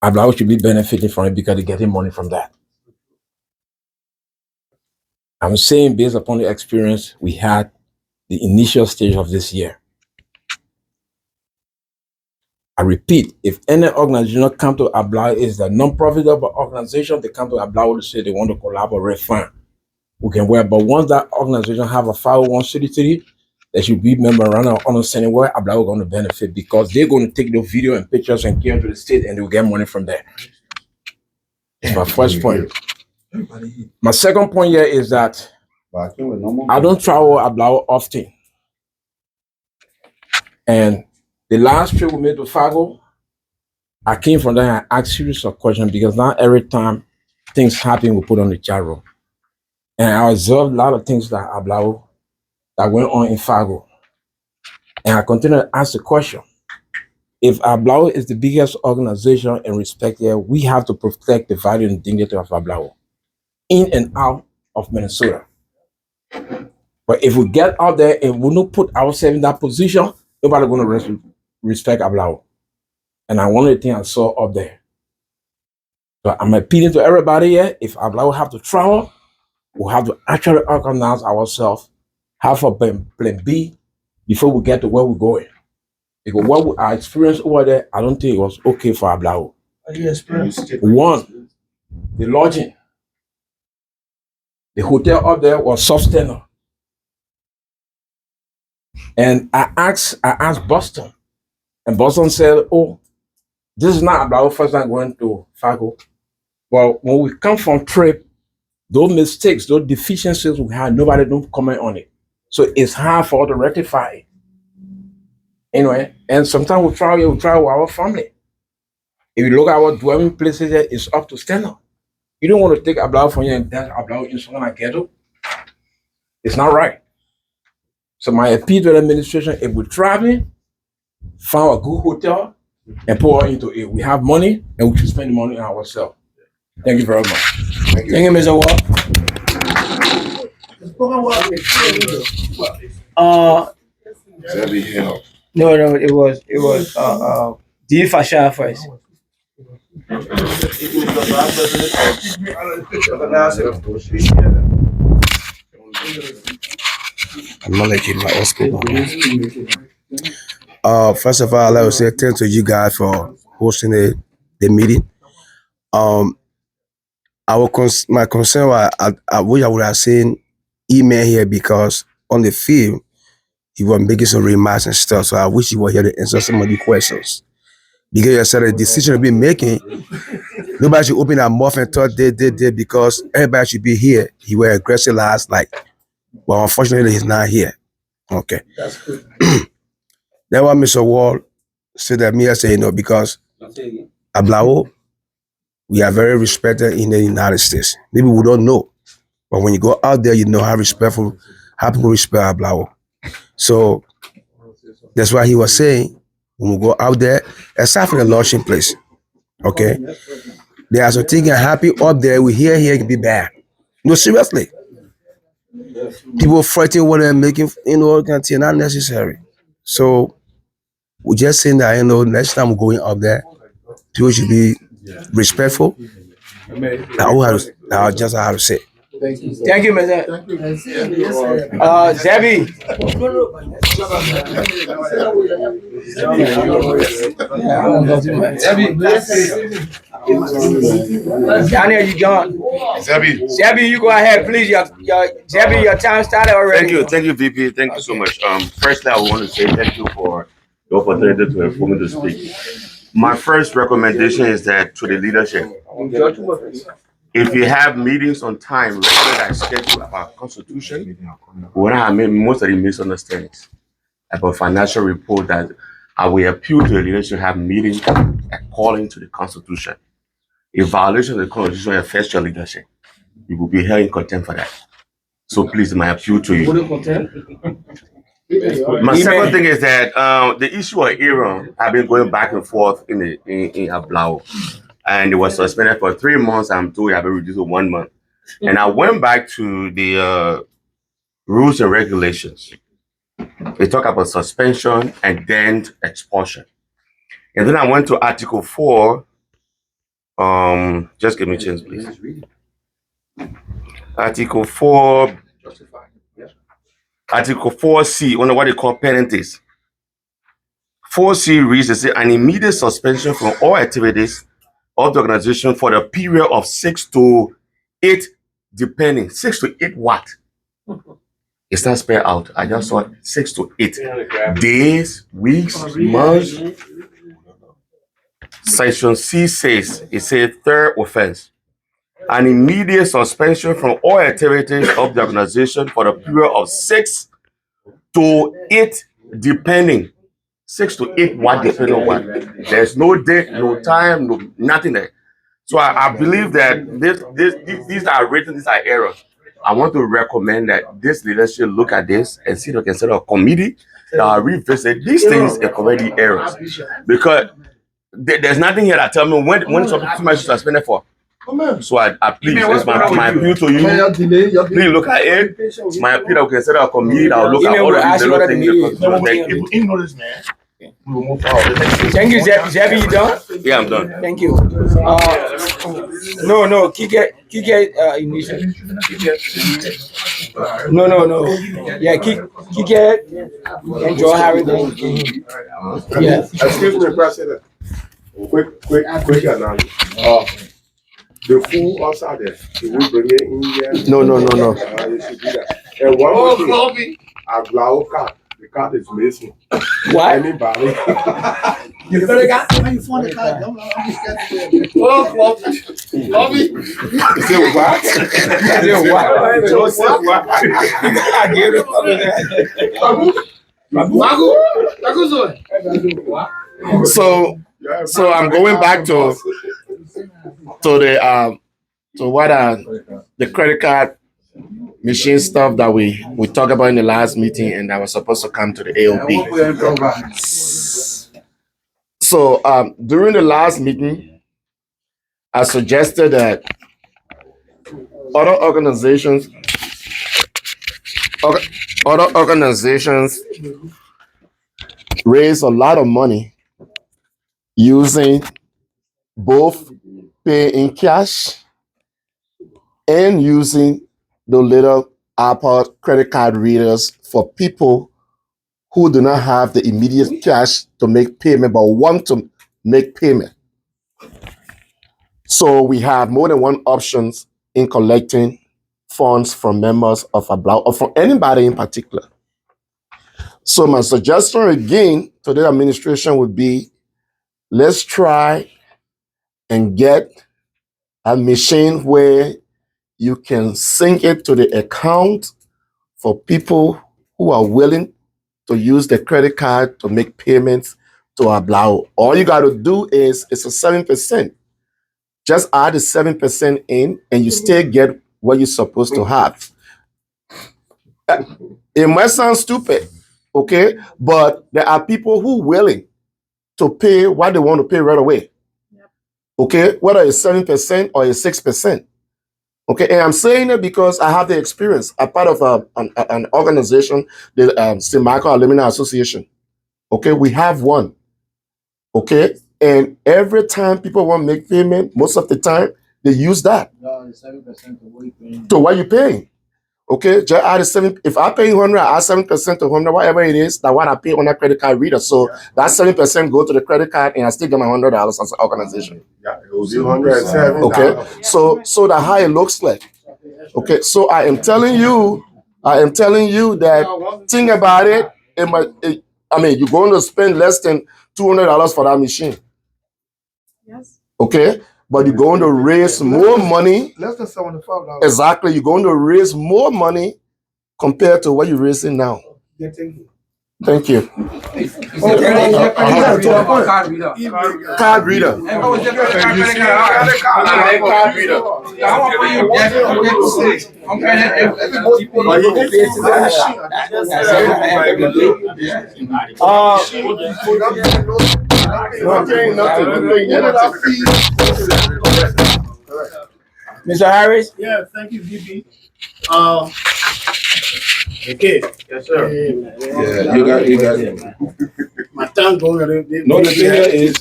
Ahblawoe should be benefiting from it because they're getting money from that. I'm saying based upon the experience we had the initial stage of this year. I repeat, if any organization come to Ahblawoe, is a non-profitable organization, they come to Ahblawoe to say they want to collaborate, fine. We can work. But once that organization have a 501c3, there should be memorandum of understanding where Ahblawoe going to benefit, because they're going to take the video and pictures and give to the state and they'll get money from there. It's my first point. My second point here is that I don't travel Ahblawoe often. And the last trip we made to Fargo, I came from there and asked series of questions, because now every time things happen, we put on the chat room. And I observed a lot of things that Ahblawoe that went on in Fargo. And I continue to ask the question. If Ahblawoe is the biggest organization in respect here, we have to protect the value and dignity of Ahblawoe in and out of Minnesota. But if we get out there and we don't put ourselves in that position, nobody going to respect Ahblawoe. And I one of the things I saw up there. So I'm appealing to everybody here, if Ahblawoe have to travel, we have to actually organize ourselves, have a plan B before we get to where we're going. Because what I experienced over there, I don't think it was okay for Ahblawoe. One, the lodging. The hotel up there was substandard. And I asked Boston, and Boston said, oh, this is not Ahblawoe first time going to Fargo. But when we come from trip, those mistakes, those deficiencies we had, nobody don't comment on it. So it's hard for us to rectify it. Anyway, and sometimes we travel with our family. If you look at our dwelling places here, it's up to standard. You don't want to take Ahblawoe from here and dash Ahblawoe in some ghetto. It's not right. So my appeal to the administration, if we're traveling, find a good hotel and pour into it. We have money and we should spend the money on ourselves. Thank you very much. Thank you, Mr. Wall. No, it was D Fasha first. I'm not letting my own speak. First of all, I like to say thanks to you guys for hosting the meeting. My concern was I wish I would have seen email here, because on the field he was making some remarks and stuff. So I wish he was here to answer some of the questions. Because you said the decision to be making, nobody should open their mouth and talk because everybody should be here. He was aggressive last night, but unfortunately he's not here. Okay. That's good. That's why Mr. Wall said that me, I say, because Ahblawoe, we are very respected in the United States. Maybe we don't know, but when you go out there, you know how people respect Ahblawoe. So that's why he was saying, when we go out there, aside from the launching place, okay, there are some things that happen up there. We here can be bad. No, seriously. People fighting what they're making, content not necessary. So we're just saying that, next time we're going up there, people should be respectful. I just have to say. Thank you, Mr. Zebi. Daniel, you done? Zebi, you go ahead, please. Zebi, your time started already. Thank you, VP. Thank you so much. Firstly, I want to say thank you for the opportunity to inform me to speak. My first recommendation is that to the leadership, if you have meetings on time, regular that schedule about constitution, we want to have most of the misunderstandings about financial report that I will appeal to the leadership to have meetings according to the constitution. A violation of the constitution affects your leadership. You will be held in contempt for that. So please, my appeal to you. My second thing is that the issue of Iran, I've been going back and forth in Ahblawoe, and it was suspended for 3 months. I'm told I've been reduced to 1 month, and I went back to the rules and regulations. They talk about suspension and then expulsion, and then I went to Article 4. Just give me a chance, please. Article 4. Article 4C, what they call penalties. 4C reads, they say, an immediate suspension from all activities of the organization for the period of 6 to 8, depending. 6 to 8 what? It's not spelled out. I just saw 6 to 8 days, weeks, months. Section C says, it says third offense. An immediate suspension from all activities of the organization for the period of 6 to 8, depending. 6 to 8 what, depending on what. There's no date, no time, no nothing there. So I believe that these are written, these are errors. I want to recommend that this leadership look at this and see if they can set up a committee that will revisit these things and correct the errors. Because there's nothing here that tell me when something is suspended for. So I please, it's my appeal to you. Please look at it. It's my appeal that we can set up a committee that will look at all of these little things. You know this, man. Thank you, Zebby. You done? Yeah, I'm done. Thank you. No, Kike, initially. No. Yeah, Kike and Joe Harry. Yeah. Excuse me, President. Quick announcement. The food outside there, should we bring it in here? No. You should do that. And one more thing, Ahblawoe card. The card is missing. What? Anybody? You better got somebody for the card. Don't Bobby. Is it what? So I'm going back to the credit card machine stuff that we talked about in the last meeting, and that was supposed to come to the AOB. So during the last meeting, I suggested that other organizations raise a lot of money using both pay in cash and using the little Apple credit card readers for people who do not have the immediate cash to make payment but want to make payment. So we have more than one options in collecting funds from members of Ahblawoe or from anybody in particular. So my suggestion again to the administration would be, let's try and get a machine where you can sync it to the account for people who are willing to use the credit card to make payments to Ahblawoe. All you got to do is, it's a 7%. Just add the 7% in and you still get what you're supposed to have. It might sound stupid, okay? But there are people who are willing to pay what they want to pay right away. Okay? Whether it's 7% or it's 6%. Okay, and I'm saying it because I have the experience. I'm part of an organization, the St. Michael Alumni Association. Okay, we have one. Okay, and every time people want to make payment, most of the time, they use that. To what you're paying. Okay, just add 7. If I pay 100, I add 7% to 100, whatever it is, that what I pay on that credit card reader. So that 7% go to the credit card, and I still get my $100 as an organization. Yeah, it will be $107. Okay, so that's how it looks like. Okay, so I am telling you that think about it. You're going to spend less than $200 for that machine. Yes. Okay, but you're going to raise more money. Less than $75. Exactly, you're going to raise more money compared to what you're raising now. Thank you. Card reader. Mr. Harris? Yeah, thank you, VP. Okay. Yes, sir. Yeah, you got it. My tongue going a little bit. No, the thing is,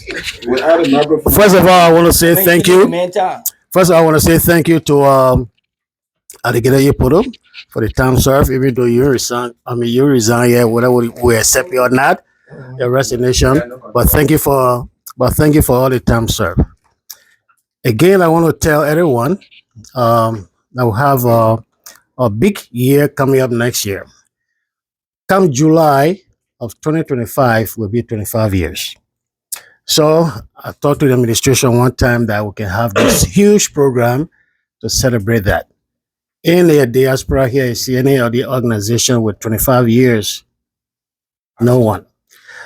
without a microphone. First of all, I want to say thank you. First of all, I want to say thank you to Alligator Yepudo for the time served, even though you resign. I mean, you resign, yeah, whether we accept you or not, your resignation. But thank you for all the time served. Again, I want to tell everyone that we have a big year coming up next year. Come July of 2025 will be 25 years. So I talked to the administration one time that we can have this huge program to celebrate that. In the diaspora here, you see any of the organization with 25 years? No one.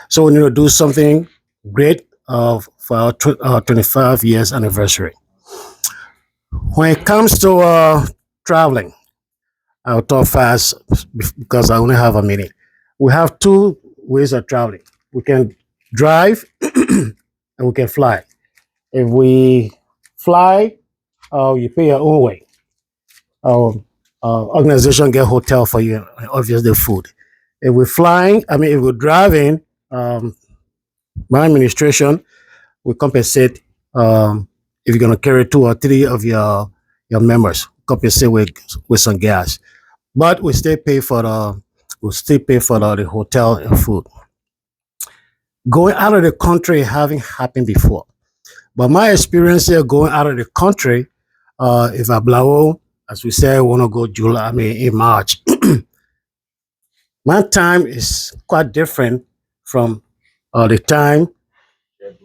So we need to do something great for our 25 years anniversary. When it comes to traveling, I'll talk fast because I only have a minute. We have two ways of traveling. We can drive and we can fly. If we fly, you pay your own way. Our organization get hotel for you, obviously food. If we're flying, if we're driving, my administration will compensate if you're gonna carry 2 or 3 of your members, compensate with some gas. But we still pay for the hotel and food. Going out of the country haven't happened before. But my experience here going out of the country, if Ahblawoe, as we say, want to go in March. My time is quite different from the time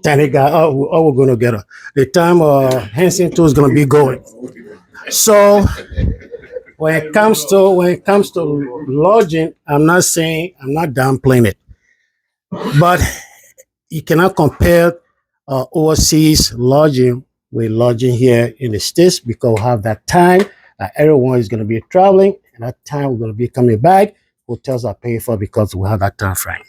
Taniga, we're going to get her. The time Hansen 2 is going to be going. So when it comes to lodging, I'm not downplaying it, but you cannot compare overseas lodging with lodging here in the States, because we have that time that everyone is going to be traveling, and that time we're going to be coming back. Hotels are paid for because we have that time frame.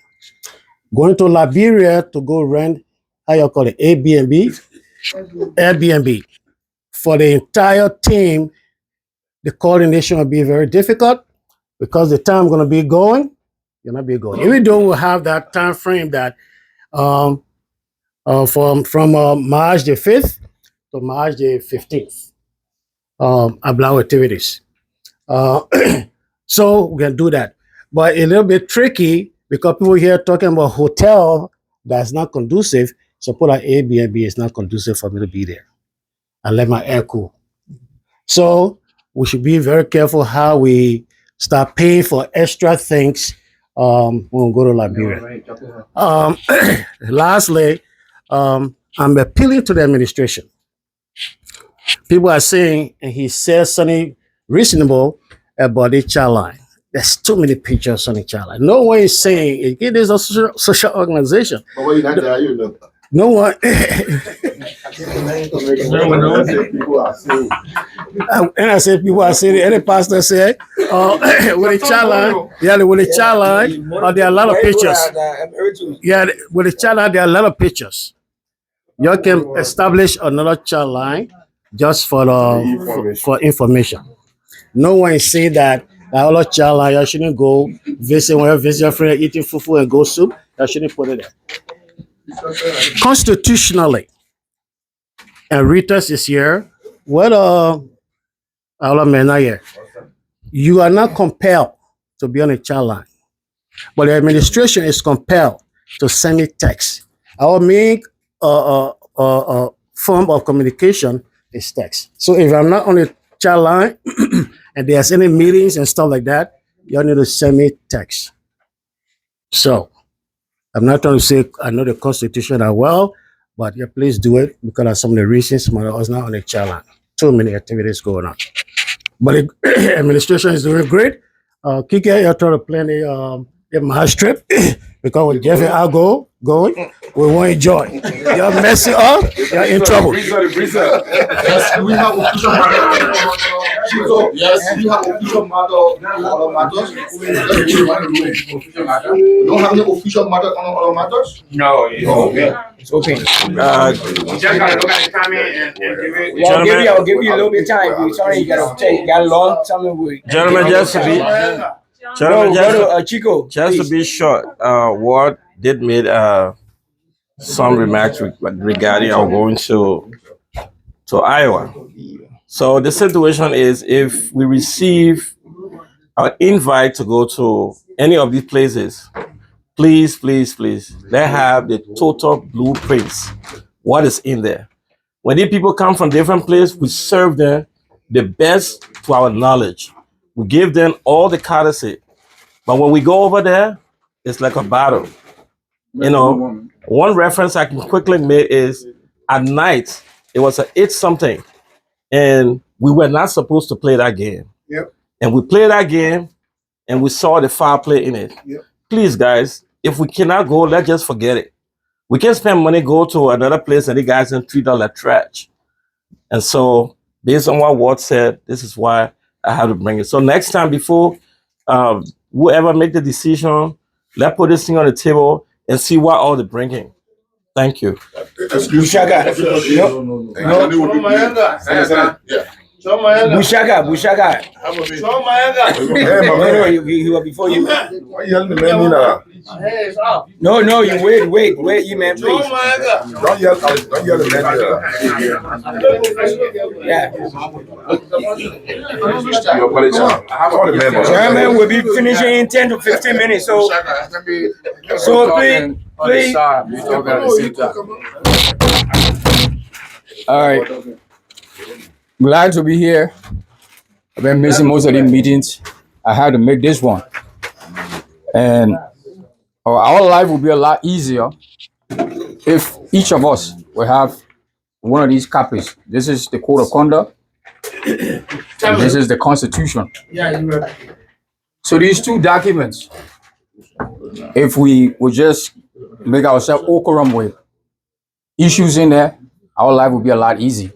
Going to Liberia to go rent, how you call it, Airbnb for the entire team. The coordination will be very difficult because the time going to be going, you're not be going. Even though we have that time frame that from March the 5th to March the 15th, Ahblawoe activities. So we can do that, but a little bit tricky because people here talking about hotel that's not conducive. So put an Airbnb is not conducive for me to be there. I let my air cool. So we should be very careful how we start paying for extra things when we go to Liberia. Lastly, I'm appealing to the administration. People are saying, and he says something reasonable about the child line. There's too many pictures on the child line. No one is saying it is a social organization. But when you're not there, you know. No one. And I said, people are saying, any pastor said, with a child line, with a child line, there are a lot of pictures. Yeah, with a child line, there are a lot of pictures. You can establish another child line just for information. No one is saying that all child line, you shouldn't go visit your friend, eating fufu and go soup. You shouldn't put it there. Constitutionally, and Ritas is here, you are not compelled to be on a child line, but the administration is compelled to send me text. Our main form of communication is text. So if I'm not on a child line and there's any meetings and stuff like that, you need to send me text. So I'm not trying to say I know the Constitution as well, But yeah, please do it because of some of the reasons some of us not on the challenge. Too many activities going on. But the administration is doing great. Kike, you're trying to plan a March trip because with Jeff and I going, we won't enjoy. You're messing up, you're in trouble. Yes, we have official matter. Chico, yes, we have official matter on all matters. We don't have any official matter on all matters? No, it's open. It's open. Just gotta look at the timing and give it. Well, I'll give you a little bit of time. If you sorry, you gotta take, you got long, tell me we. Gentlemen, just to be, Chico, just to be short, Ward did made some remarks regarding our going to Iowa. So the situation is, if we receive an invite to go to any of these places, please, let's have the total blueprints. What is in there? When these people come from different places, we serve them the best to our knowledge. We give them all the courtesy. But when we go over there, it's like a battle. You know, one reference I can quickly make is at night, it was a 8-something, and we were not supposed to play that game. Yep. And we played that game, and we saw the foul play in it. Yep. Please, guys, if we cannot go, let's just forget it. We can spend money, go to another place, and the guys can treat us like trash. And so, based on what Ward said, this is why I have to bring it. So next time, before whoever make the decision, let's put this thing on the table and see what all the bringing. Thank you. Bushaga. Bushaga. No, he was before you. No, you wait, you man, please. Don't yell at Yeah. Chairman will be finishing in 10 to 15 minutes, so please. All right. Glad to be here. I've been missing most of these meetings. I had to make this one. And our life would be a lot easier if each of us will have one of these copies. This is the code of conduct. And this is the Constitution. Yeah, you're right. So these two documents, if we would just make ourselves okorum with issues in there, our life would be a lot easier.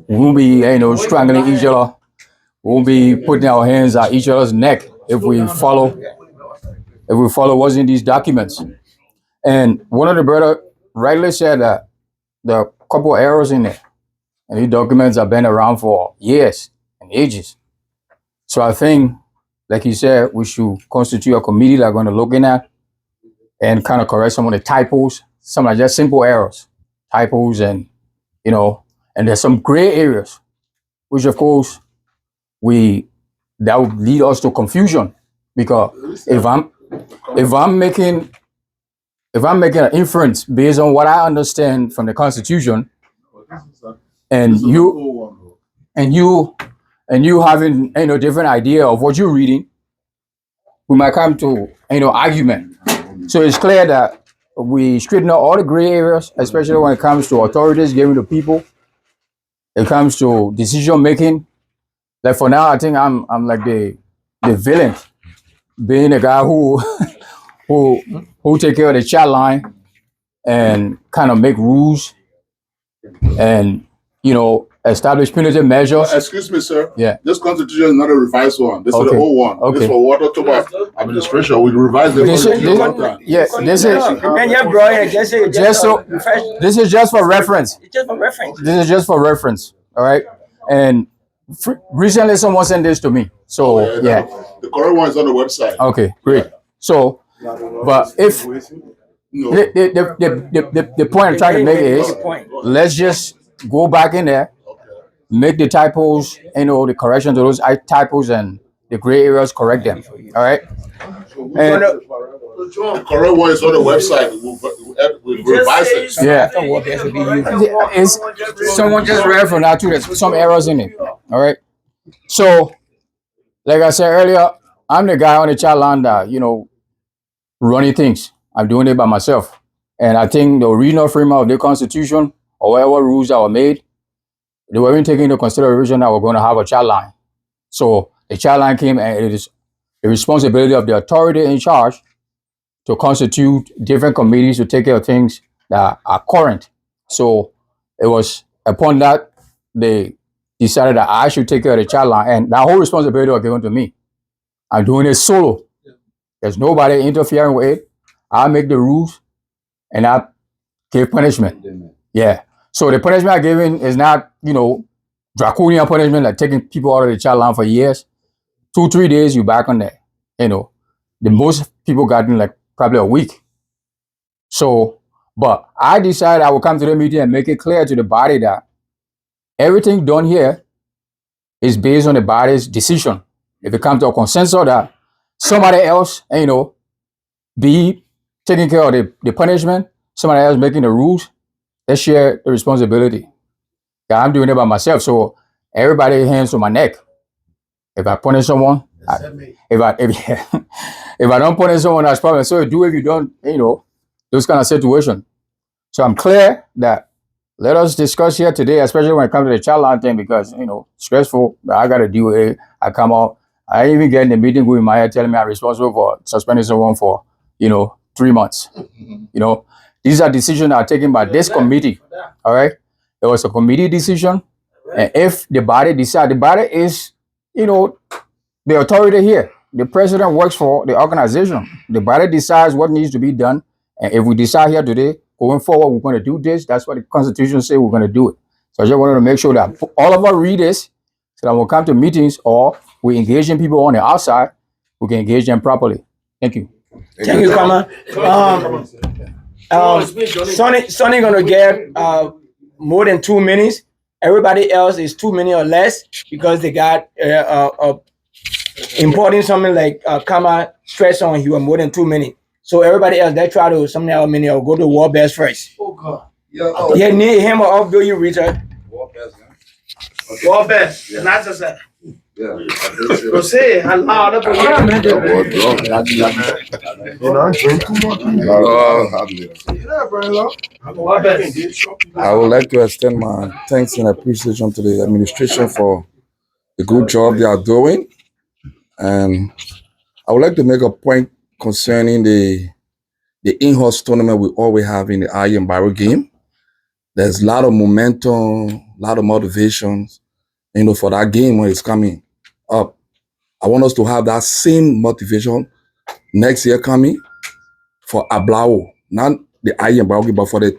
We won't be, strangling each other. We won't be putting our hands at each other's neck if we follow what's in these documents. And one of the brother rightly said that there are a couple of errors in there. And these documents have been around for years and ages. So I think, like he said, we should constitute a committee that's going to look in that and kind of correct some of the typos, some of just simple errors, typos, and and there's some gray areas, which of course that would lead us to confusion, because if I'm making an inference based on what I understand from the Constitution, and you having different idea of what you're reading, we might come to argument. So it's clear that we straighten out all the gray areas, especially when it comes to authorities giving to people. It comes to decision making. Like for now, I think I'm like the villain, being a guy who take care of the chat line and kind of make rules and establish punitive measures. Excuse me, sir. Yeah. This constitution is not a revised one. This is Okay. the old one. Okay. This is for water to administration. We revised the constitution one time. This is just for reference. It's just for reference. This is just for reference. All right. And recently someone sent this to me. So yeah. The correct one is on the website. Okay, great. So, but if the point I'm trying to make is, let's just go back in there, make the typos, the corrections of those typos and the gray areas, correct them. All right. And The correct one is on the website. We revised it. yeah, someone just read from that too. There's some errors in it. All right. So, like I said earlier, I'm the guy on the chat line that running things. I'm doing it by myself. And I think the original framework of the Constitution or whatever rules that were made, they weren't taking into consideration that we're going to have a child line. So the child line came, and it is the responsibility of the authority in charge to constitute different committees to take care of things that are current. So it was upon that they decided that I should take care of the child line, and that whole responsibility was given to me. I'm doing it solo. There's nobody interfering with it. I make the rules and I give punishment. Yeah. So the punishment I'm giving is not, draconian punishment like taking people out of the child line for years. 2-3 days, you back on there. The most people got in like probably a week. So, but I decided I would come to the meeting and make it clear to the body that everything done here is based on the body's decision. If it comes to a consensus that somebody else, be taking care of the punishment, somebody else making the rules, let's share the responsibility. I'm doing it by myself, so everybody hands on my neck. If I punish someone, if I don't punish someone, that's problem. So you do if you don't, those kind of situations. So I'm clear that let us discuss here today, especially when it comes to the child line thing, because stressful. I got to deal with it. I come out. I even get in the meeting with my head telling me I'm responsible for suspending someone for 3 months. These are decisions that are taken by this committee. All right, it was a committee decision, and if the body decides, the body is the authority here. The president works for the organization. The body decides what needs to be done, and if we decide here today, going forward, we're going to do this. That's what the Constitution says we're going to do it. So I just wanted to make sure that all of us read this, so that when we come to meetings or we engage in people on the outside, we can engage them properly. Thank you. Thank you, Kama. Sonny gonna get more than 2 minutes. Everybody else is 2 minutes or less because they got importing something like Kama stress on you are more than 2 minutes. So everybody else, they try to something else minute or go to war best first. Oh God. Yeah, need him or I'll you Richard. War best, man. War best. Not just that. Yeah. Você, halal, I would like to extend my thanks and appreciation to the administration for the good job they are doing. And I would like to make a point concerning the in-house tournament we always have in the Iron Barrel game. There's a lot of momentum, a lot of motivations, for that game when it's coming up. I want us to have that same motivation next year coming for Ahblawoe, not the Iron Barrel game, but for the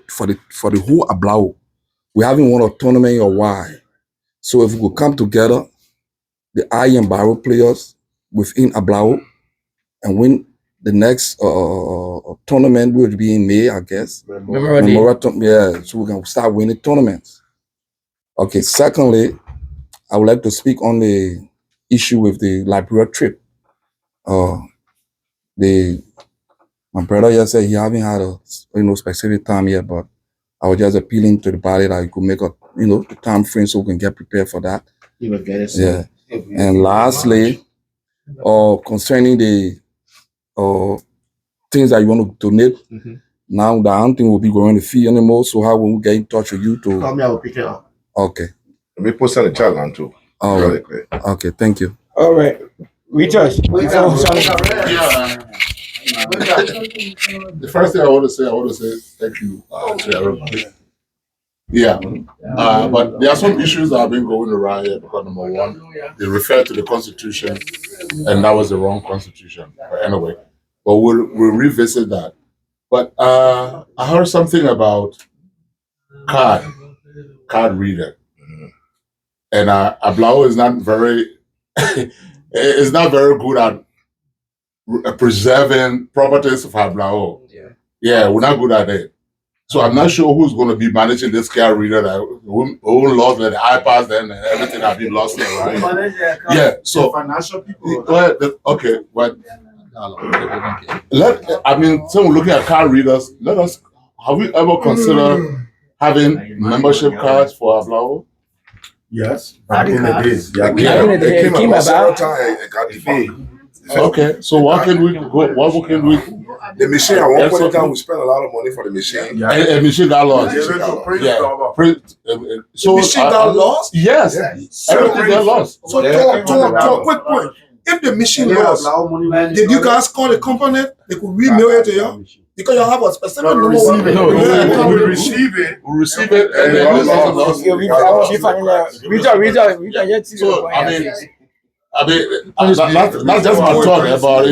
whole Ahblawoe. We haven't won a tournament in a while. So if we could come together, the Iron Barrel players within Ahblawoe, and win the next tournament, will be in May, I guess. Yeah, so we can start winning tournaments. Okay, secondly, I would like to speak on the issue with the Liberia trip. My brother just said he haven't had a specific time yet, but I was just appealing to the body that you could make a the time frame so we can get prepared for that. You will get it. Yeah. And lastly, concerning the things that you want to donate, now the hunting will be going to fee anymore. So how will we get in touch with you to? Call me, I will pick it up. Okay. Let me post on the chat line too. All right. Okay. Thank you. All right. Richard. The first thing I want to say thank you to everybody. Yeah. But there are some issues that have been going around here because number one, they refer to the Constitution, and that was the wrong Constitution. But anyway, but we'll revisit that. But I heard something about card reader, and Ahblawoe is not very is not very good at preserving properties of Ahblawoe. Yeah, we're not good at it. So I'm not sure who's going to be managing this card reader that who lost the iPads and everything have been lost there, right? Yeah. So financial people. Go ahead. Okay, but so we're looking at card readers. Have we ever considered having membership cards for Ahblawoe? Yes. Back in the days. Yeah. It came about several times and got defunct. Okay, so what can we The machine, at one point in time, we spent a lot of money for the machine. Yeah. And machine got lost. So the machine got lost? Yes. Everything got lost. So to a quick point, if the machine lost, did you guys call the company? They could remail it to you? Because you have a specific number. We receive it. We receive it. And then that's just my thought about,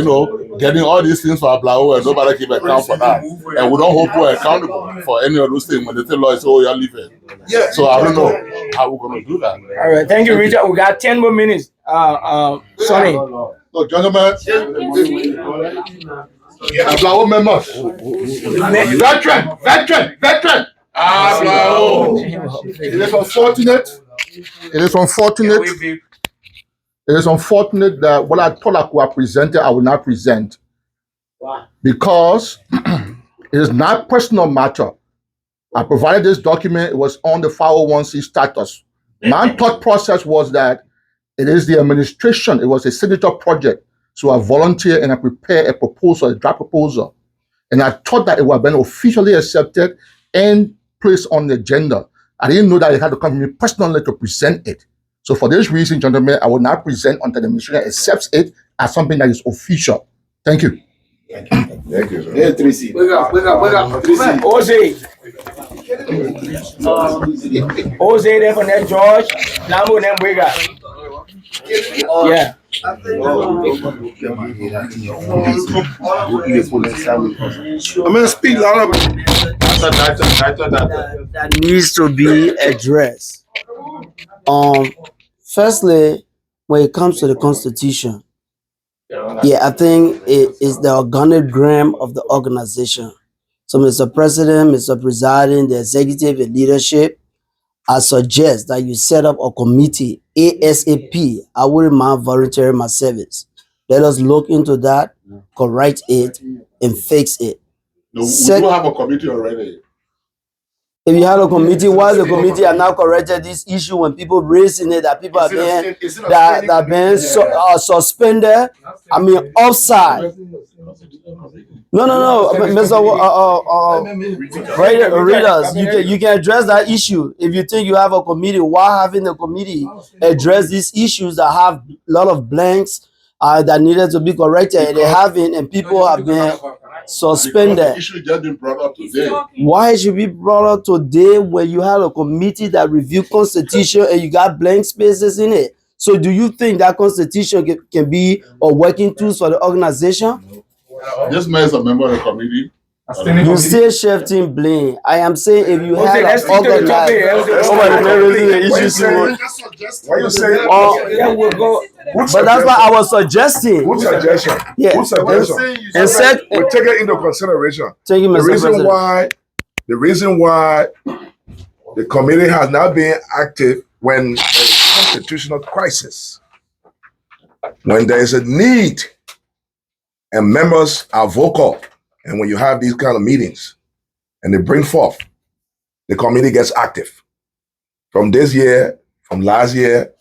getting all these things for Ahblawoe and nobody keep account for that. And we don't hold people accountable for any of those things when they tell lawyers, oh, you're leaving. Yeah. So I don't know how we're going to do that. All right, thank you, Richard. We got 10 more minutes. Sonny. Look, gentlemen, Ahblawoe members. Veteran. Ahblawoe. It is unfortunate that what I thought I could have presented, I will not present. Because it is not personal matter. I provided this document, it was on the 501c status. My thought process was that it is the administration, it was a signature project. So I volunteered and I prepared a proposal, a draft proposal. And I thought that it would have been officially accepted and placed on the agenda. I didn't know that it had to come from me personally to present it. So for this reason, gentlemen, I will not present until the administration accepts it as something that is official. Thank you. Thank you. Yeah, 3C. Wake up. 3C. Jose there for that George. Lambo and then Wega. Yeah. I'm going to speak louder. That needs to be addressed. Firstly, when it comes to the Constitution, I think it is the organogram of the organization. So, Mr. President, Mr. Presiding, the executive and leadership, I suggest that you set up a committee ASAP. I wouldn't mind volunteering my service. Let us look into that, correct it, and fix it. No, we do have a committee already. If you have a committee, why the committee have now corrected this issue when people raising it that people are being suspended? I mean, offside. No, Mr. Readers, you can address that issue. If you think you have a committee, why having the committee address these issues that have a lot of blanks that needed to be corrected, and they haven't, and people have been suspended. The issue just been brought up today. Why it should be brought up today when you have a committee that review constitution and you got blank spaces in it? So do you think that constitution can be a working tool for the organization? This man is a member of the committee. You say shifting blame. I am saying if you have an organized, Why you saying? we'll go. But that's what I was suggesting. Good suggestion. Yeah. Good suggestion. And we take it into consideration. Thank you, Mr. The reason why the committee has not been active when there is a constitutional crisis, when there is a need, and members are vocal, and when you have these kind of meetings, and they bring forth, the committee gets active. From this year, from last year,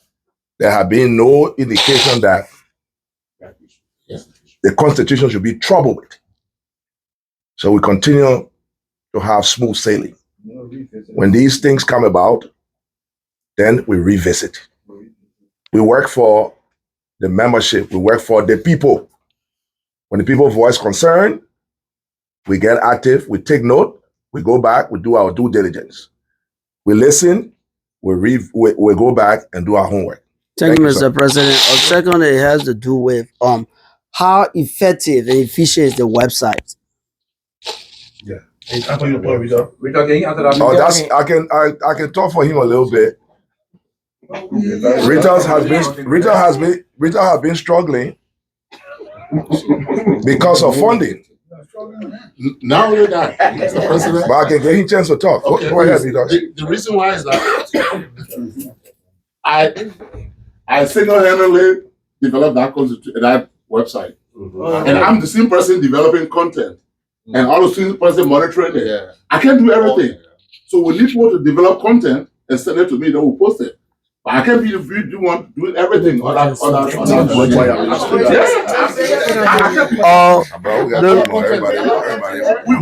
there have been no indication that the Constitution should be troubled with. So we continue to have smooth sailing. When these things come about, then we revisit. We work for the membership, we work for the people. When the people voice concern, we get active, we take note, we go back, we do our due diligence. We listen, we go back and do our homework. Thank you, Mr. President. Second, it has to do with how effective and efficient is the website. Yeah. I can talk for him a little bit. Rita has been struggling because of funding. Not only that, Mr. President. But I can get him a chance to talk. Okay, go ahead, the reason why is that I single-handedly developed that website. And I'm the same person developing content. And all the same person monitoring it. I can't do everything. So we need people to develop content and send it to me, then we'll post it. But I can't be doing everything on that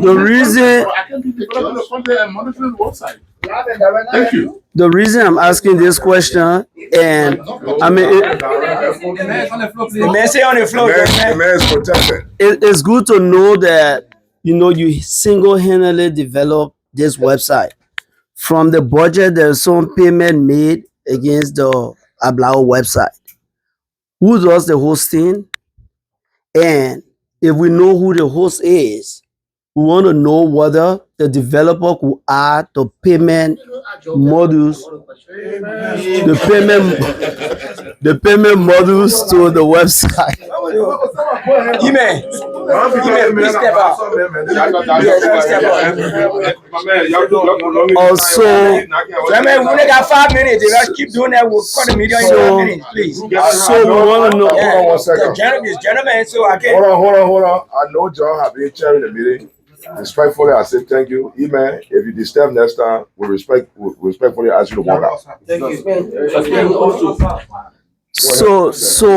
the reason I can't be developing the content and monitoring the website. Thank you. the reason I'm asking this question, and I mean, The man say on the floor, The man is protected. it's good to know that you single-handedly develop this website. From the budget, there's some payment made against the Ahblawoe website. Who does the hosting? And if we know who the host is, we want to know whether the developer could add the payment modules, the payment modules to the website. Please step out. Also, we only got 5 minutes. If I keep doing that, we'll cut the meeting in 5 minutes, please. So we want to know. Hold on 1 second. Gentlemen, so I can. Hold on. I know John have been chairing the meeting. Respectfully, I say thank you. Amen. If you disturb next time, we respectfully ask you to walk out. So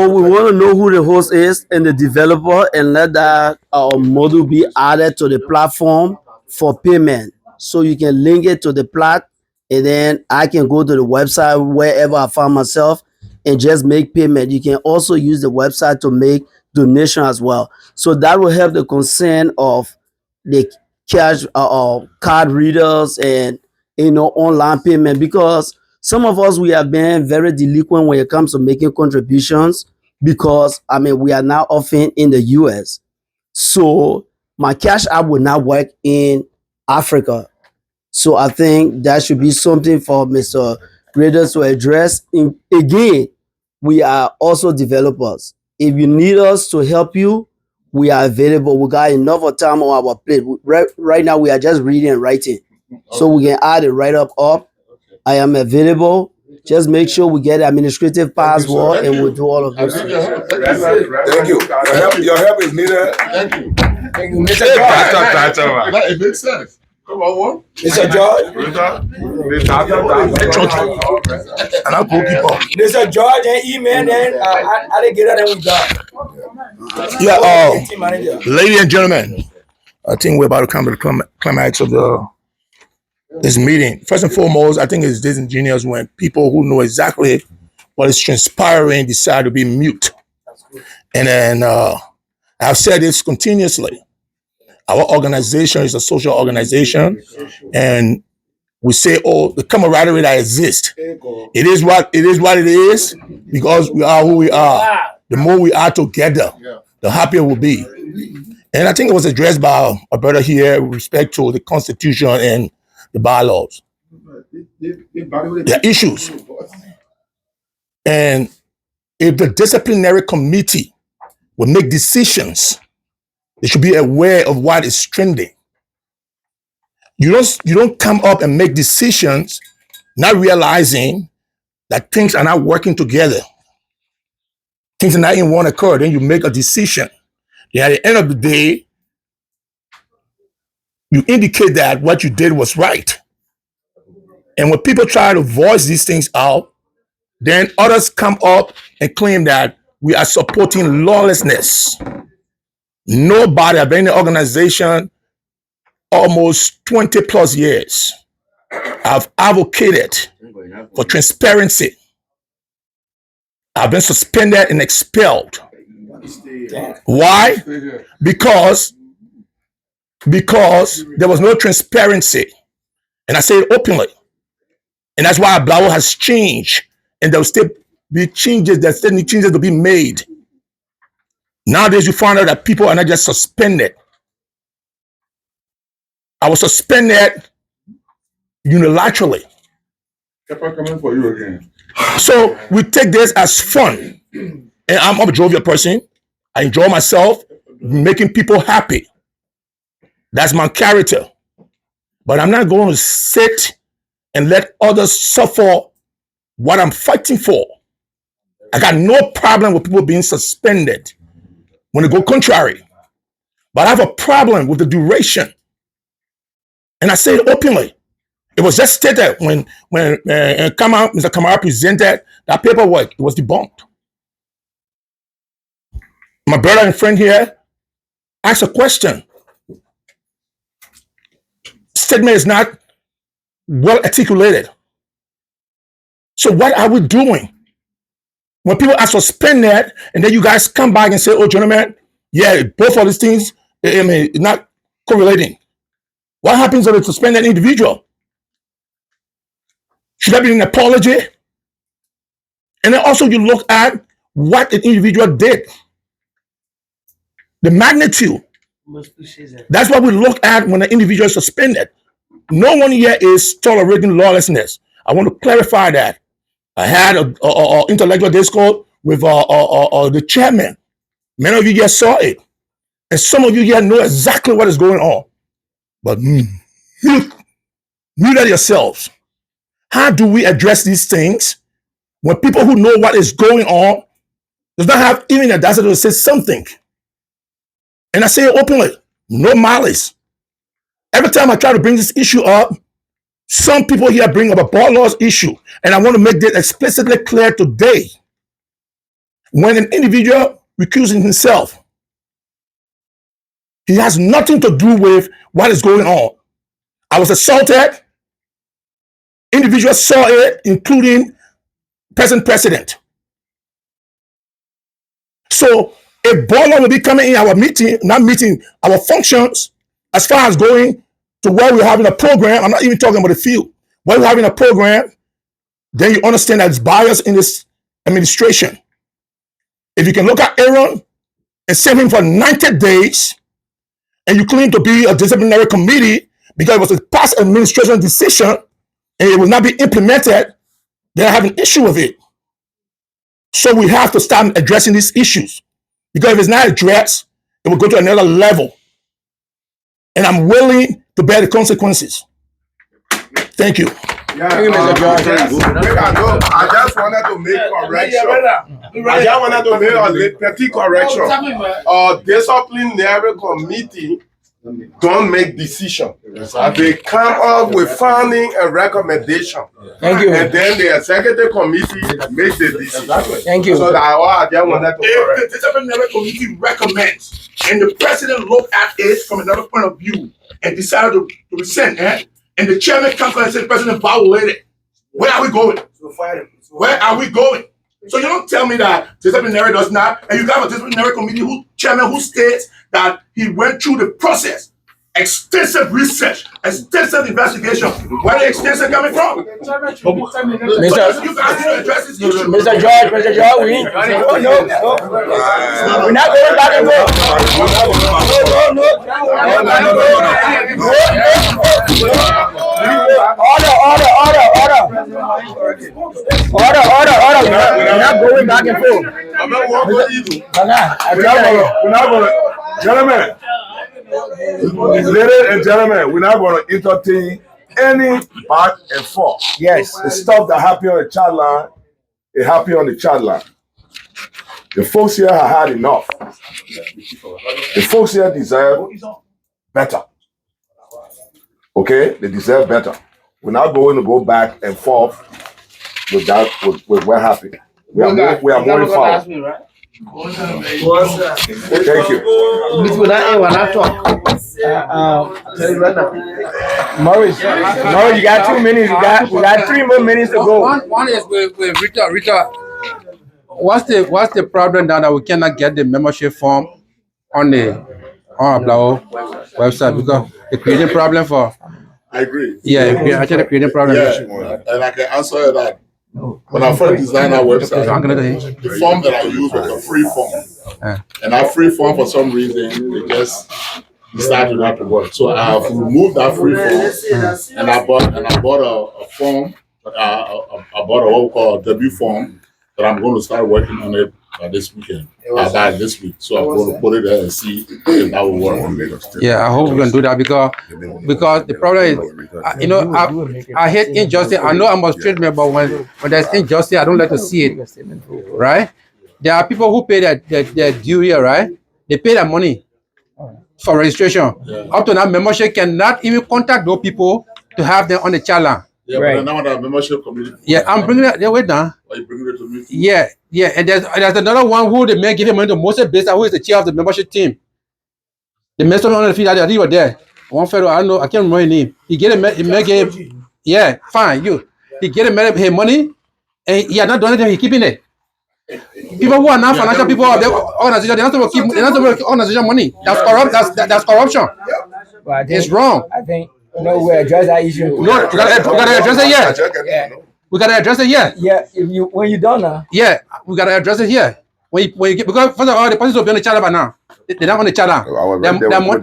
we want to know who the host is and the developer, and let that module be added to the platform for payment, so you can link it to the plat, and then I can go to the website wherever I find myself and just make payment. You can also use the website to make donation as well. So that will help the concern of the cash card readers and online payment, because some of us, we have been very delinquent when it comes to making contributions, because we are now often in the US. So my cash app will not work in Africa. So I think that should be something for Mr. Raiders to address. Again, we are also developers. If you need us to help you, we are available. We got enough time on our plate. Right now, we are just reading and writing. So we can add it right up. I am available. Just make sure we get administrative password, and we'll do all of this. Thank you. Your help is needed. Thank you. Thank you, Mr. George. It makes sense. Come on, one. Mr. George. And I'll go keep on. Mr. George, then email, then I get it, then we go. Yeah, ladies and gentlemen, I think we're about to come to the climax of this meeting. First and foremost, I think it's disingenuous when people who know exactly what is transpiring decide to be mute. And then I've said this continuously. Our organization is a social organization, and we say, the camaraderie that exists. It is what it is, because we are who we are. The more we are together, the happier we'll be. And I think it was addressed by a brother here with respect to the Constitution and the bylaws. There are issues. And if the disciplinary committee will make decisions, they should be aware of what is trending. You don't come up and make decisions not realizing that things are not working together. Things are not in one accord. Then you make a decision. Then at the end of the day, you indicate that what you did was right. And when people try to voice these things out, then others come up and claim that we are supporting lawlessness. Nobody, I've been in the organization almost 20 plus years. I've advocated for transparency. I've been suspended and expelled. Why? Because there was no transparency. And I say it openly. And that's why Ahblawoe has changed. And there will still be changes. There still need changes to be made. Nowadays, you find out that people are not just suspended. I was suspended unilaterally. Keep on coming for you again. So we take this as fun. And I'm a jovial person. I enjoy myself, making people happy. That's my character. But I'm not going to sit and let others suffer what I'm fighting for. I got no problem with people being suspended when they go contrary. But I have a problem with the duration. And I say it openly. It was just stated when Mr. Kamara presented that paperwork, it was debunked. My brother and friend here asked a question. Statement is not well articulated. So what are we doing? When people are suspended and then you guys come back and say, oh, gentlemen, yeah, both of these things, it's not correlating. What happens to the suspended individual? Should there be an apology? And then also you look at what an individual did. The magnitude. That's what we look at when an individual is suspended. No one here is tolerating lawlessness. I want to clarify that. I had an intellectual discourse with the chairman. Many of you here saw it. And some of you here know exactly what is going on. But mute at yourselves. How do we address these things when people who know what is going on does not have even the audacity to say something? And I say it openly, no malice. Every time I try to bring this issue up, some people here bring up a bylaws issue. And I want to make this explicitly clear today. When an individual recuses himself, he has nothing to do with what is going on. I was assaulted. Individuals saw it, including present president. So a baller will be coming in our meeting, our functions, as far as going to where we're having a program. I'm not even talking about the field. Where we're having a program, then you understand that it's bias in this administration. If you can look at Aaron and send him for 90 days, and you claim to be a disciplinary committee because it was a past administration decision and it will not be implemented, then I have an issue with it. So we have to start addressing these issues, because if it's not addressed, it will go to another level. And I'm willing to bear the consequences. Thank you. Yeah, I just wanted to make correction. I just wanted to make a petty correction. Disciplinary committee don't make decision. They come up with finding a recommendation. Thank you. And then the executive committee makes the decision. Thank you. So that I just wanted to correct. If the disciplinary committee recommends and the president looked at it from another point of view and decided to rescind it, and the chairman comes and says President violated, where are we going? Where are we going? So you don't tell me that disciplinary does not, and you have a disciplinary committee chairman who states that he went through the process, extensive research, extensive investigation. Where the extensive coming from? Mr. George, we we're not going back and forth. Order. We're not going back and forth. Gentlemen, ladies and gentlemen, we're not going to entertain any back and forth. Yes. The stuff that happened on the chat line, it happened on the chat line. The folks here have had enough. The folks here deserve better. Okay? They deserve better. We're not going to go back and forth with that, with what happened. We are moving forward. Thank you. Morris, you got 2 minutes. We got 3 more minutes to go. One is with Rita. What's the problem now that we cannot get the membership form on Ahblawoe website, because it created a problem for. I agree. Yeah, it actually created a problem. Yeah, and I can answer that. When I first designed our website, the form that I used was a free form. And that free form, for some reason, they just decided not to work. So I have removed that free form, and I bought a form. I bought what we call a debut form that I'm going to start working on it this weekend. This week. So I'm going to put it there and see if that will work. Yeah, I hope we can do that, because the problem is, I hate injustice. I know I'm a straight man, but when there's injustice, I don't like to see it. Right? There are people who pay their due here, right? They pay their money for registration. Up to now, membership cannot even contact those people to have them on the chat line. Yeah, right. But now that membership committee. Yeah, I'm bringing it. They're way down. Are you bringing it to me? Too? Yeah, and there's another one who the man giving money to Moses Besa, who is the chair of the membership team. The man on the field, I think you were there. One fellow, I don't know, I can't remember his name. He get yeah, fine, you. He get his money, and he had not done anything. He keeping it. People who are not financial people of the organization, they're not supposed to keep organization money. That's corrupt. That's corruption. Well, It's wrong. I think we address that issue. No, we gotta address it here. Yeah. We gotta address it here. Yeah, when you done now. Yeah, we gotta address it here. When you get, because first of all, the persons will be on the chat by now. They're not on the chat.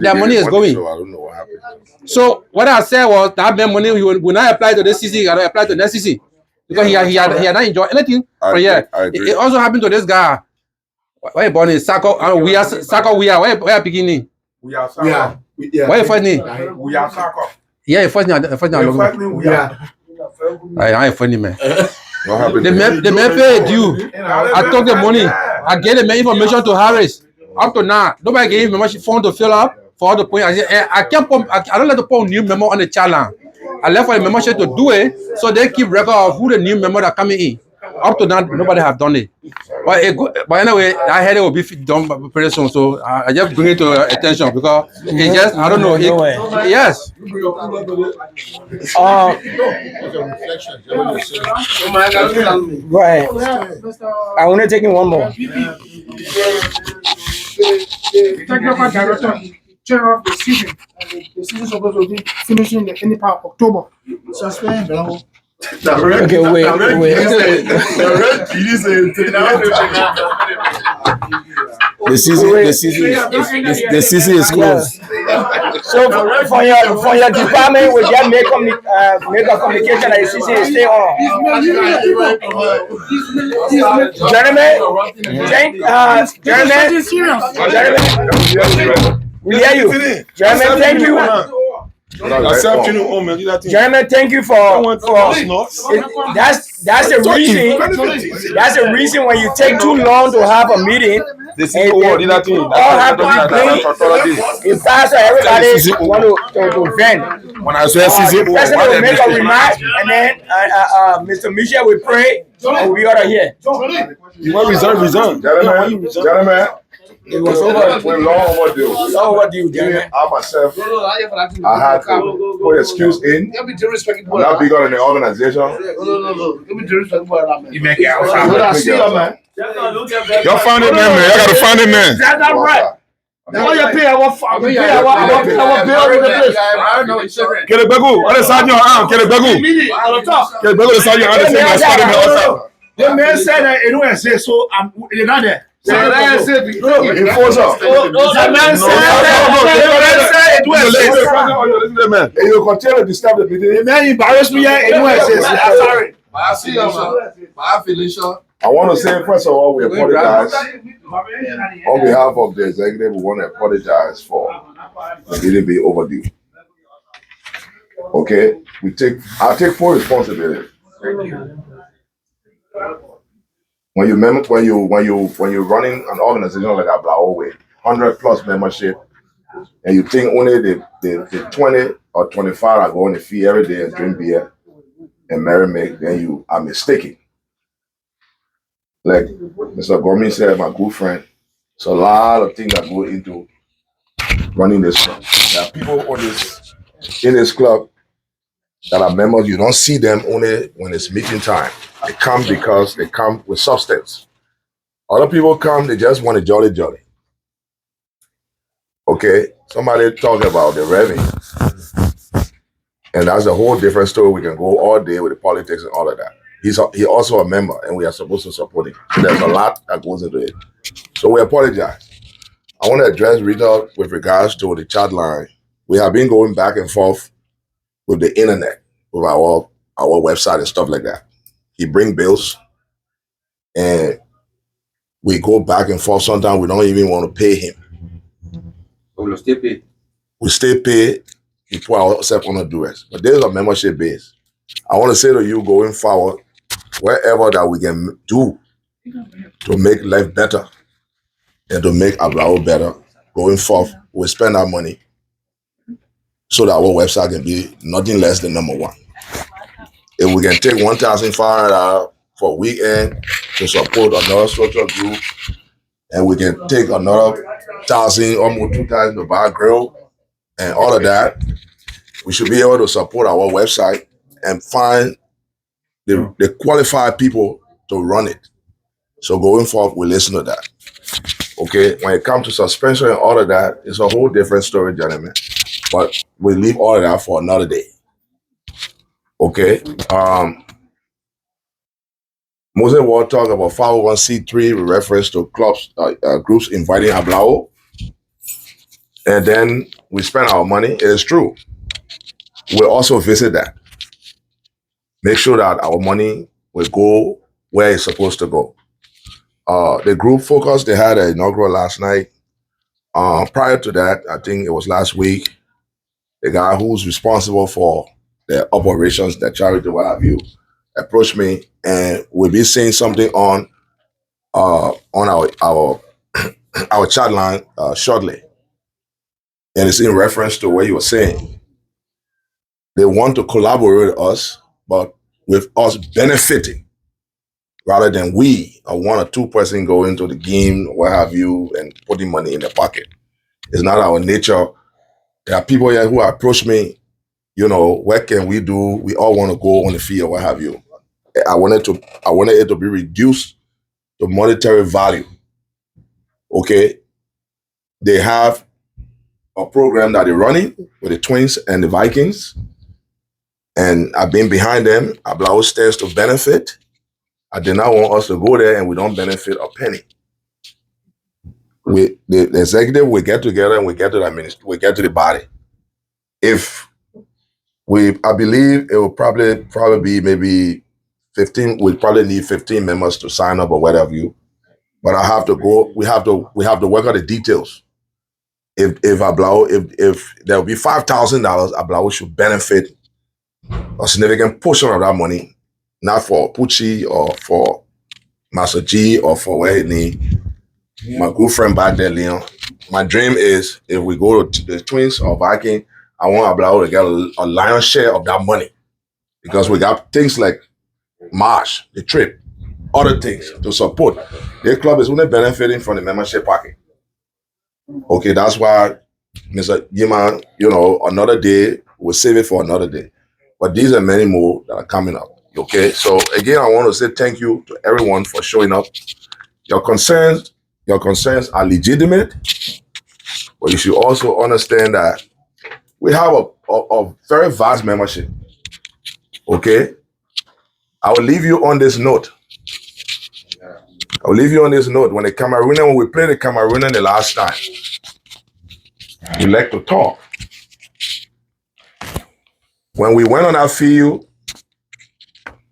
Their money is going. So I don't know what happened. So what I said was that money will not apply to this CC. He gotta apply to the CC because he had not enjoyed anything. But yeah, it also happened to this guy. Where born in Sako? We are where beginning. We are Sako. Yeah. Where first name? We are Sako. Yeah, first name. We are. I ain't funny, man. What happened? The man paid due. I took the money. I gave the man information to Harris. Up to now, nobody gave him membership form to fill up for all the points. I can't put. I don't let the put new member on the challenge. I left for the membership to do it, so they keep record of who the new member that coming in. Up to now, nobody have done it. But anyway, I heard it will be done pretty soon. So I just bring it to attention because it just, I don't know. Yes. Right. I want to take in one more. The technical director, chair of the season, and the season is supposed to be finishing in the any part of October. Suspend, Okay, wait. The season is closed. So for your department, we just make a communication that the season is still on. Gentlemen, we hear you. Gentlemen, thank you. Gentlemen, thank you for that's the reason. That's the reason when you take too long to have a meeting. All have to be clean. If pastor everybody want to vent. When I say season, the president will make a remark, and then Mr. Michel will pray, and we ought to hear. You want resign, gentlemen. It was over. We're long overdue. Long overdue, gentlemen. I myself, I had to put excuse in. I'm not bigger than the organization. You make it outside. Man. Y'all found it, man. Y'all gotta find it, man. That's not right. Now you pay our bill with the place. Quel Begou, on est saignant, hein? Quel Begou? Quel Begou, le saignant, on est saignant. The man said that it won't say so. You're not there. And you continue to disturb the meeting. The man embarrassed me here. I'm sorry. I want to say, first of all, we apologize. On behalf of the executive, we want to apologize for the meeting being overdue. Okay? I take full responsibility. When you're running an organization like Ahblawoe, 100+ membership, and you think only the 20 or 25 are going to fee every day and drink beer and merry, then you are mistaken. Like Mr. Gomi said, my good friend, it's a lot of things that go into running this club. There are people in this club that are members. You don't see them only when it's meeting time. They come because they come with substance. Other people come, they just want to jolly. Okay, somebody talk about the revenue. And that's a whole different story. We can go all day with the politics and all of that. He's also a member, and we are supposed to support him. So there's a lot that goes into it. So we apologize. I want to address Rita with regards to the chat line. We have been going back and forth with the internet, with our website and stuff like that. He bring bills, and we go back and forth. Sometimes we don't even want to pay him. We still pay. We still pay. We put ourselves on the duress. But there's a membership base. I want to say to you going forward, wherever that we can do to make life better and to make Ahblawoe better, going forth, we spend our money so that our website can be nothing less than number one. If we can take $1,500 for a weekend to support another social group, and we can take another 1,000, almost 2,000 to buy a grill and all of that, we should be able to support our website and find the qualified people to run it. So going forward, we listen to that. Okay, when it comes to suspension and all of that, it's a whole different story, gentlemen. But we leave all of that for another day. Okay. Moses will talk about 501c3 with reference to clubs, groups inviting Ahblawoe. And then we spend our money. It is true. We'll also visit that. Make sure that our money will go where it's supposed to go. The group Focus, they had an inaugural last night. Prior to that, I think it was last week, the guy who's responsible for the operations, the charity, what have you, approached me, and we'll be seeing something on our our chat line shortly. And it's in reference to what you were saying. They want to collaborate with us, but with us benefiting, rather than we, a one or two person go into the game, what have you, and putting money in their pocket. It's not our nature. There are people here who approach me, you know, what can we do? We all want to go on the field, what have you. I wanted it to be reduced to monetary value. Okay. They have a program that they're running with the Twins and the Vikings. And I've been behind them. Ahblawoe stands to benefit. I did not want us to go there and we don't benefit a penny. The executive will get together and we get to the body. I believe it will probably be maybe 15. We probably need 15 members to sign up or whatever you. But I have to go. We have to work out the details. If Ahblawoe, if there will be $5,000, Ahblawoe should benefit a significant portion of that money, not for Pucci or for Master G or for where he need. My good friend back there, Leon. My dream is if we go to the Twins or Viking, I want Ahblawoe to get a lion's share of that money, because we got things like March, the trip, other things to support. The club is only benefiting from the membership packet. Okay, that's why, Mr. Yima, you know, another day, we'll save it for another day. But these are many more that are coming up. Okay, so again, I want to say thank you to everyone for showing up. Your concerns are legitimate, but you should also understand that we have a very vast membership. Okay, I will leave you on this note. When we played the Cameroonian the last time, we like to talk. When we went on our field,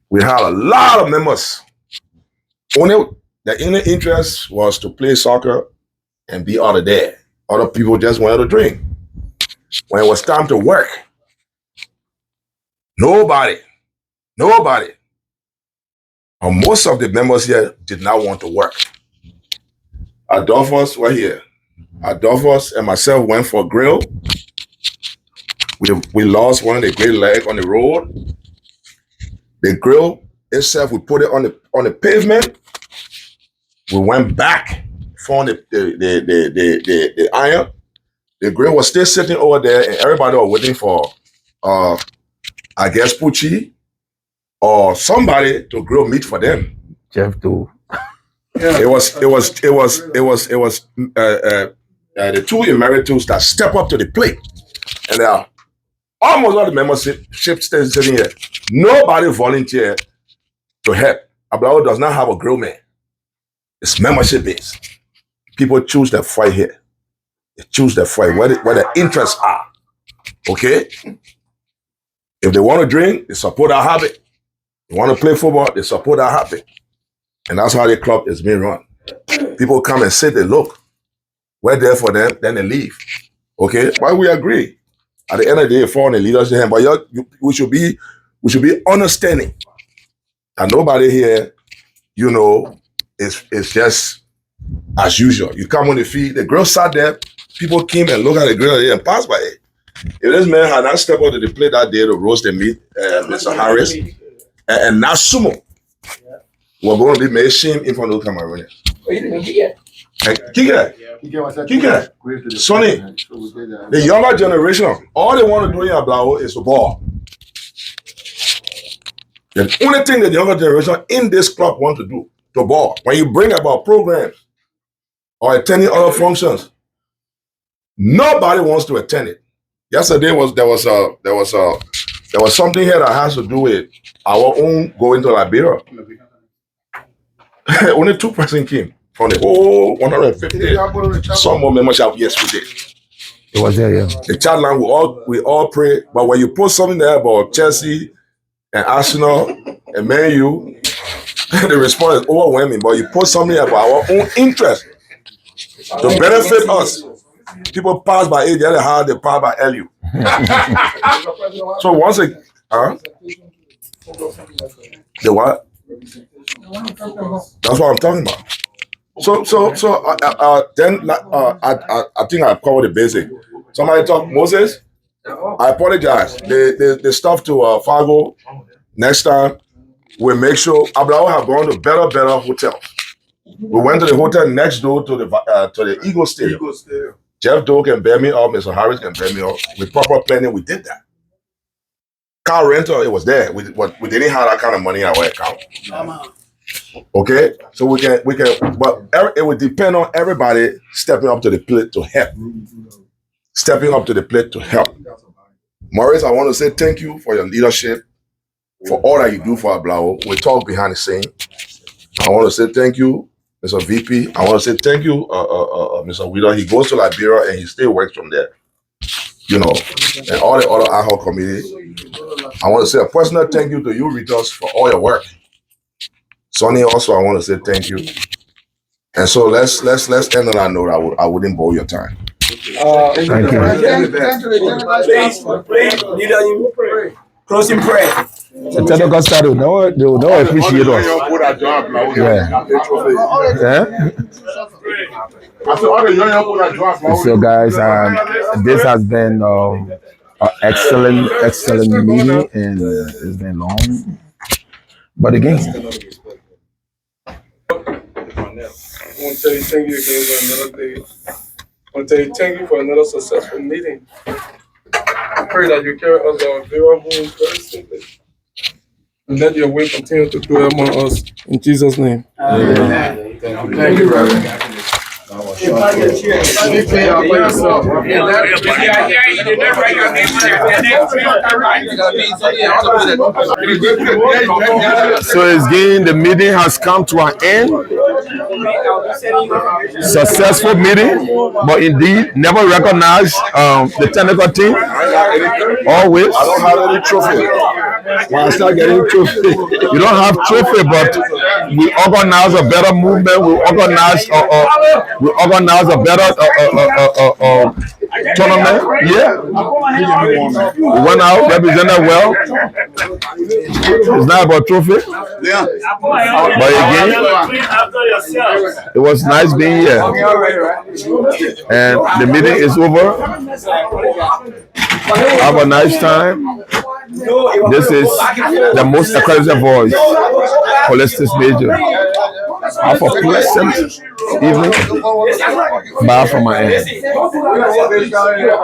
we had a lot of members. The inner interest was to play soccer and be out of there. Other people just wanted to drink. When it was time to work, nobody, or most of the members here did not want to work. Adolphus were here. Adolphus and myself went for a grill. We lost one of the great leg on the road. The grill itself, we put it on the pavement. We went back, found the iron. The grill was still sitting over there, and everybody was waiting for, I guess, Pucci or somebody to grill meat for them. Jeff too. It was the two emeritus that step up to the plate, and almost all the membership sitting here. Nobody volunteered to help. Ahblawoe does not have a grill man. It's membership based. People choose their fight here. They choose their fight where their interests are. Okay? If they want to drink, they support our habit. They want to play football, they support our habit. And that's how the club is being run. People come and sit and look. We're there for them, then they leave. Okay? But we agree. At the end of the day, fall in the leadership hand. But we should be understanding. And nobody here, you know, is just as usual. You come on the field, the grill sat there, people came and looked at the grill and passed by it. If this man had not stepped up to the plate that day to roast the meat, Mr. Harris, and not sumo, we're going to be made shame in front of the Cameroonians. Kike, Sonny, the younger generation, all they want to do in Ahblawoe is to ball. The only thing that the younger generation in this club want to do, to ball. When you bring about programs or attending other functions, nobody wants to attend it. Yesterday there was something here that has to do with our own going to Liberia. Only 2 persons came from the whole 150. Some more members have yesterday. It was there, yeah. The chat line we all pray, but when you post something there about Chelsea and Arsenal and Man U, the response is overwhelming. But you post something about our own interest to benefit us. People pass by it, the other hand they pass by LU. So once again, the what? That's what I'm talking about. Then I think I covered the basic. Somebody talk Moses. I apologize. The stuff to Fargo. Next time we make sure Ahblawoe have gone to better hotels. We went to the hotel next door to the Eagle Stadium. Jeff Doe can bear me up. Mr. Harris can bear me up. With proper planning, we did that. Car rental, it was there. We didn't have that kind of money in our account. Okay, so we can, but it would depend on everybody stepping up to the plate to help. Stepping up to the plate to help. Maurice, I want to say thank you for your leadership, for all that you do for Ahblawoe. We talk behind the scene. I want to say thank you, Mr. VP. I want to say thank you, Mr. Wheeler. He goes to Liberia and he still works from there. You know, and all the other ad hoc committee. I want to say a personal thank you to you, Ritos, for all your work. Sonny, also, I want to say thank you. And so let's end on that note. I wouldn't bore your time. Thank you. Please, leader, you pray. Closing prayer. The technical staff they will appreciate us. So guys, this has been an excellent meeting, and it's been long. But again, I want to tell you thank you again for another day. I want to tell you thank you for another successful meeting. I pray that you carry us our very home very simply. And let your way continue to dwell among us. In Jesus' name. Amen. Thank you, Reverend. so again, the meeting has come to an end. Successful meeting, but indeed never recognized the technical team. Always. I don't have any trophy. When I start getting trophy, you don't have trophy, but we organize a better movement. We organize a better tournament. Yeah, we went out, represented well. It's not about trophy. Yeah, but again, it was nice being here. And the meeting is over. Have a nice time. This is the most encouraging voice, Holistic Major. Have a pleasant evening. Bye from my end.